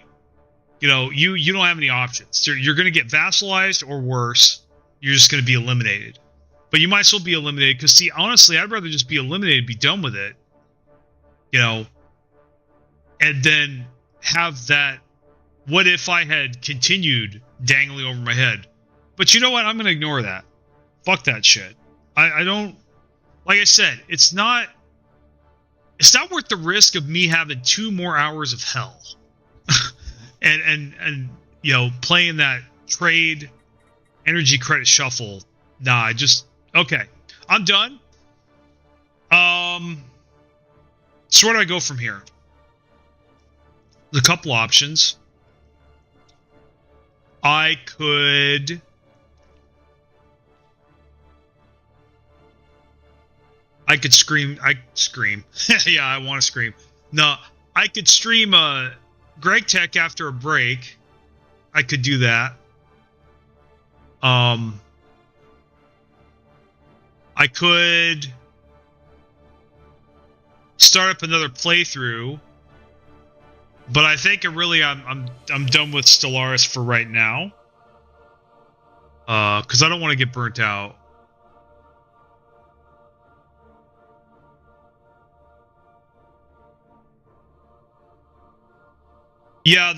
you know, you don't have any options. You're going to get vassalized, or worse, you're just going to be eliminated. But you might as well be eliminated, because, see, honestly, I'd rather just be eliminated, be done with it. You know, and then have that, what if I had continued dangling over my head? But you know what? I'm going to ignore that. Fuck that shit. I don't, like I said, it's not worth the risk of me having 2 more hours of hell. and you know, playing that trade energy credit shuffle. Nah, okay. I'm done. So where do I go from here? There's a couple options. I could I could scream. Yeah, I want to scream. No, I could stream Greg Tech after a break. I could do that. I could start up another playthrough, but I think I'm done with Stellaris for right now. Because I don't want to get burnt out. Yeah,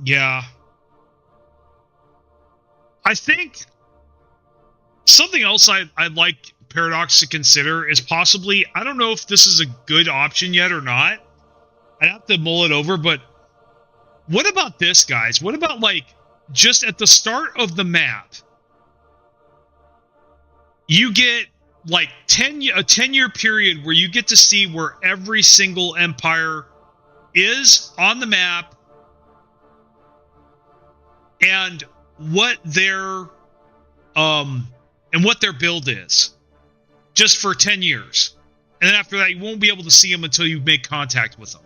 yeah. I think something else I'd like Paradox to consider is possibly, I don't know if this is a good option yet or not. I'd have to mull it over, but what about this, guys? What about, like, just at the start of the map, you get, like, a 10-year period where you get to see where every single empire is on the map and what their build is, just for 10 years. And then after that, you won't be able to see them until you make contact with them.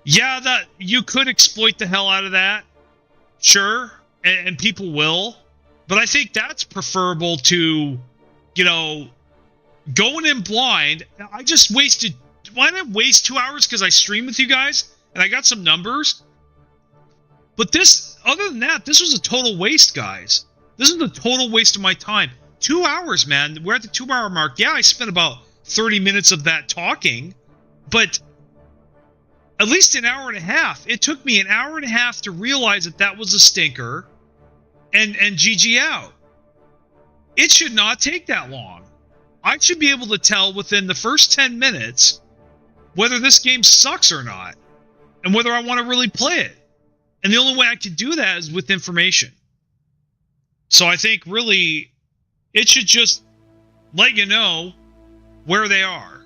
Yeah, that you could exploit the hell out of that. Sure, and people will. But I think that's preferable to, you know, going in blind. I just wasted... Why did I waste 2 hours? Because I streamed with you guys, and I got some numbers. But this, other than that, this was a total waste, guys. This is a total waste of my time. 2 hours, man. We're at the 2 hour mark. Yeah, I spent about 30 minutes of that talking, but at least an hour and a half. It took me an hour and a half to realize that that was a stinker and GG out. It should not take that long. I should be able to tell within the first 10 minutes whether this game sucks or not, and whether I want to really play it. And the only way I can do that is with information. So I think really it should just let you know where they are.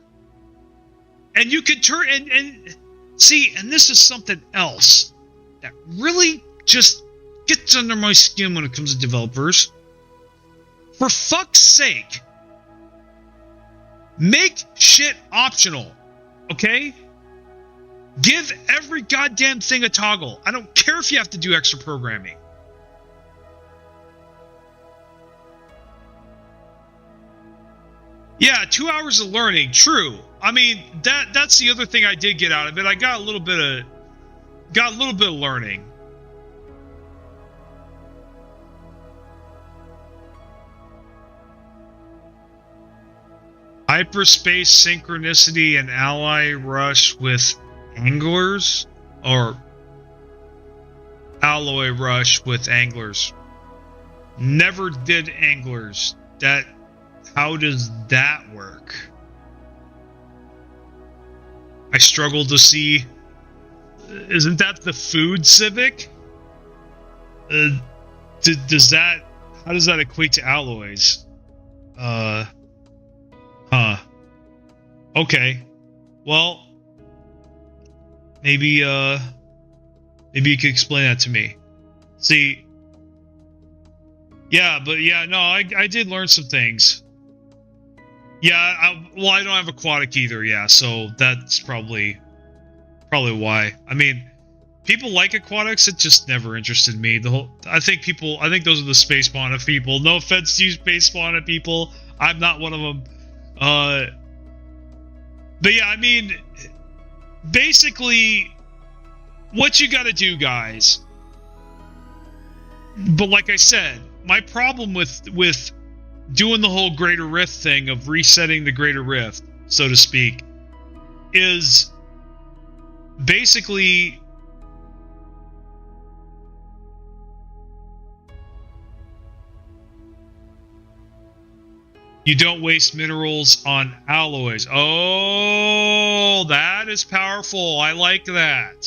And you could turn and see, and this is something else that really just gets under my skin when it comes to developers. For fuck's sake, make shit optional. Okay? Give every goddamn thing a toggle. I don't care if you have to do extra programming. Yeah, 2 hours of learning. True. I mean, that's the other thing I did get out of it. I got a little bit of learning. Hyperspace synchronicity and ally rush with anglers, or alloy rush with anglers. Never did anglers. How does that work? I struggle to see. Isn't that the food civic? How does that equate to alloys? Okay. Well, maybe you could explain that to me. See. Yeah, but yeah, no, I did learn some things. Yeah, I don't have aquatic either, yeah, so that's probably why. I mean, people like aquatics, it just never interested me. I think those are the space fauna people. No offense to you space fauna people. I'm not one of them. But yeah, I mean, basically, what you gotta do, guys. But like I said, my problem with doing the whole Greater Rift thing of resetting the Greater Rift, so to speak, is basically you don't waste minerals on alloys. Oh, that is powerful. I like that.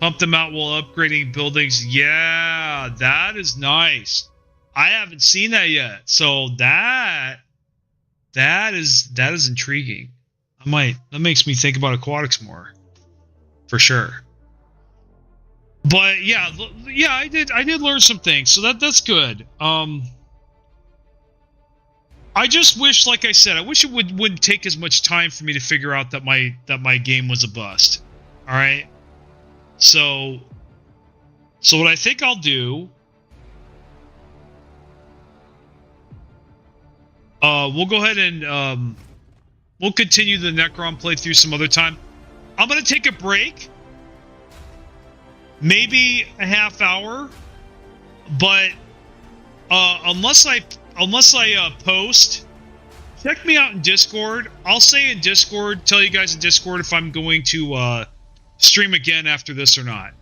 Pump them out while upgrading buildings. Yeah, that is nice. I haven't seen that yet. So that is intriguing. That makes me think about aquatics more. For sure. But yeah, I did learn some things. So that's good. I just wish, like I said, I wish it wouldn't take as much time for me to figure out that my game was a bust. All right. So what I think I'll do, we'll go ahead and we'll continue the Necron playthrough some other time. I'm gonna take a break, maybe a half hour, but unless I post, check me out in Discord. I'll say in Discord, tell you guys in Discord if I'm going to stream again after this or not.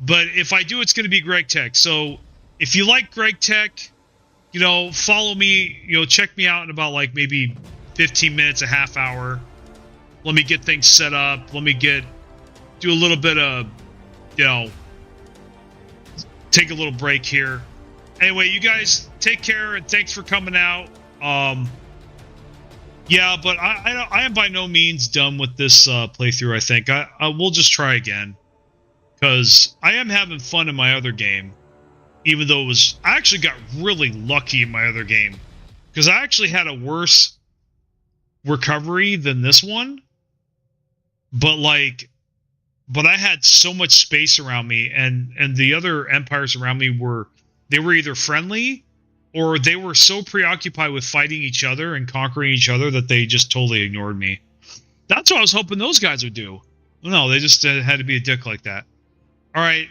But if I do, it's going to be Greg Tech. So if you like Greg Tech, you know, follow me. You know, check me out in about like maybe 15 minutes, a half hour. Let me get things set up. Let me do a little bit of, you know, take a little break here. Anyway, you guys take care and thanks for coming out. Yeah, but I am by no means done with this playthrough. I think I will just try again because I am having fun in my other game, even though I actually got really lucky in my other game because I actually had a worse recovery than this one, but I had so much space around me, and the other empires around me were either friendly or they were so preoccupied with fighting each other and conquering each other that they just totally ignored me. That's what I was hoping those guys would do. No, they just had to be a dick like that. All right.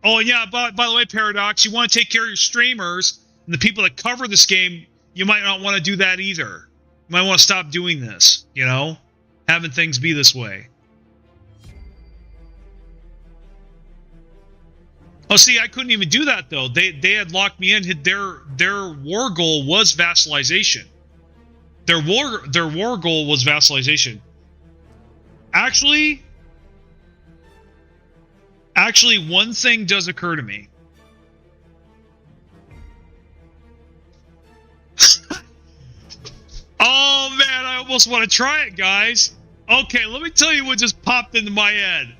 Oh, and yeah, by the way, Paradox, you want to take care of your streamers and the people that cover this game, you might not want to do that either. You might want to stop doing this, you know? Having things be this way. Oh, see, I couldn't even do that, though. They had locked me in. Their war goal was vassalization. Their war goal was vassalization. Actually, one thing does occur to me. Oh, man, I almost want to try it, guys. Okay, let me tell you what just popped into my head.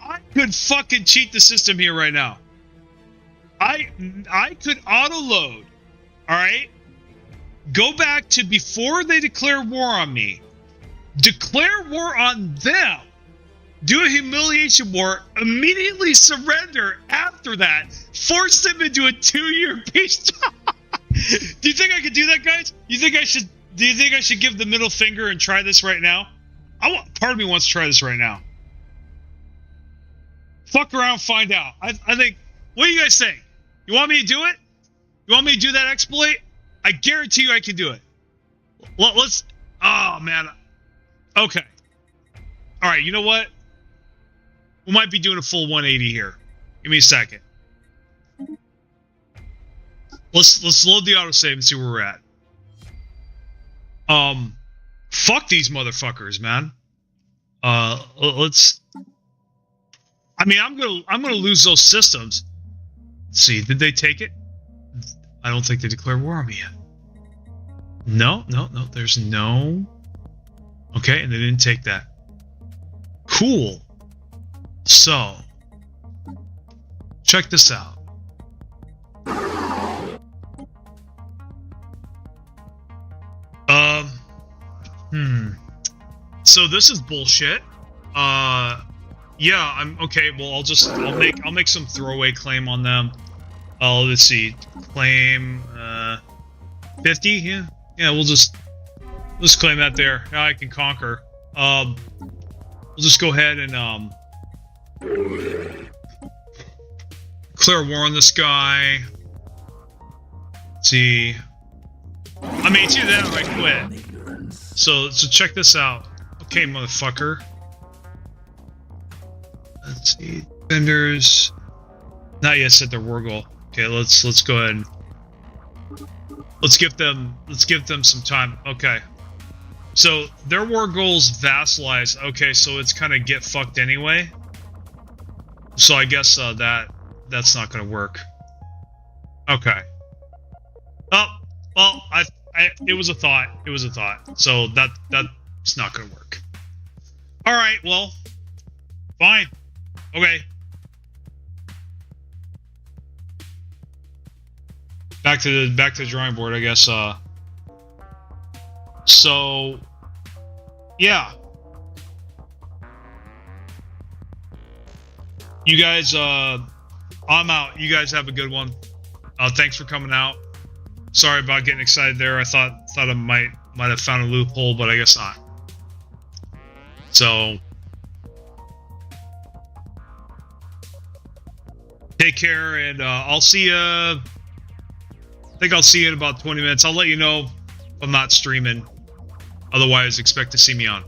I could fucking cheat the system here right now. I could auto-load, all right? Go back to before they declare war on me. Declare war on them. Do a humiliation war. Immediately surrender after that. Force them into a 2-year peace talk. Do you think I could do that, guys? Do you think I should give the middle finger and try this right now? Part of me wants to try this right now. Fuck around, find out. I think. What do you guys think? You want me to do it? You want me to do that exploit? I guarantee you I can do it. Let's. Oh man. Okay. All right. You know what? We might be doing a full 180 here. Give me a second. Let's load the autosave and see where we're at. Fuck these motherfuckers, man. Let's. I mean, I'm gonna lose those systems. Let's see, did they take it? I don't think they declared war on me yet. No. There's no. Okay, and they didn't take that. Cool. So, check this out. So this is bullshit. Yeah, I'm okay. Well, I'll make some throwaway claim on them. Let's see, claim 50. Yeah, we'll just claim that there. Now I can conquer. We'll just go ahead and declare war on this guy. Let's see. I mean, it's either that or I quit. So check this out. Okay, motherfucker. Let's see. Vendors. Not yet set their war goal. Okay, let's go ahead and let's give them some time. Okay. So their war goal's vassalize. Okay, so it's kind of get fucked anyway. So I guess that's not gonna work. Okay. Oh, well, it was a thought. It was a thought. So that's not gonna work. All right. Well, fine. Okay. Back to the drawing board, I guess. So, yeah. You guys, I'm out. You guys have a good one. Thanks for coming out. Sorry about getting excited there. I thought I might have found a loophole, but I guess not. So, take care, and I'll see you. I think I'll see you in about 20 minutes. I'll let you know if I'm not streaming. Otherwise, expect to see me on.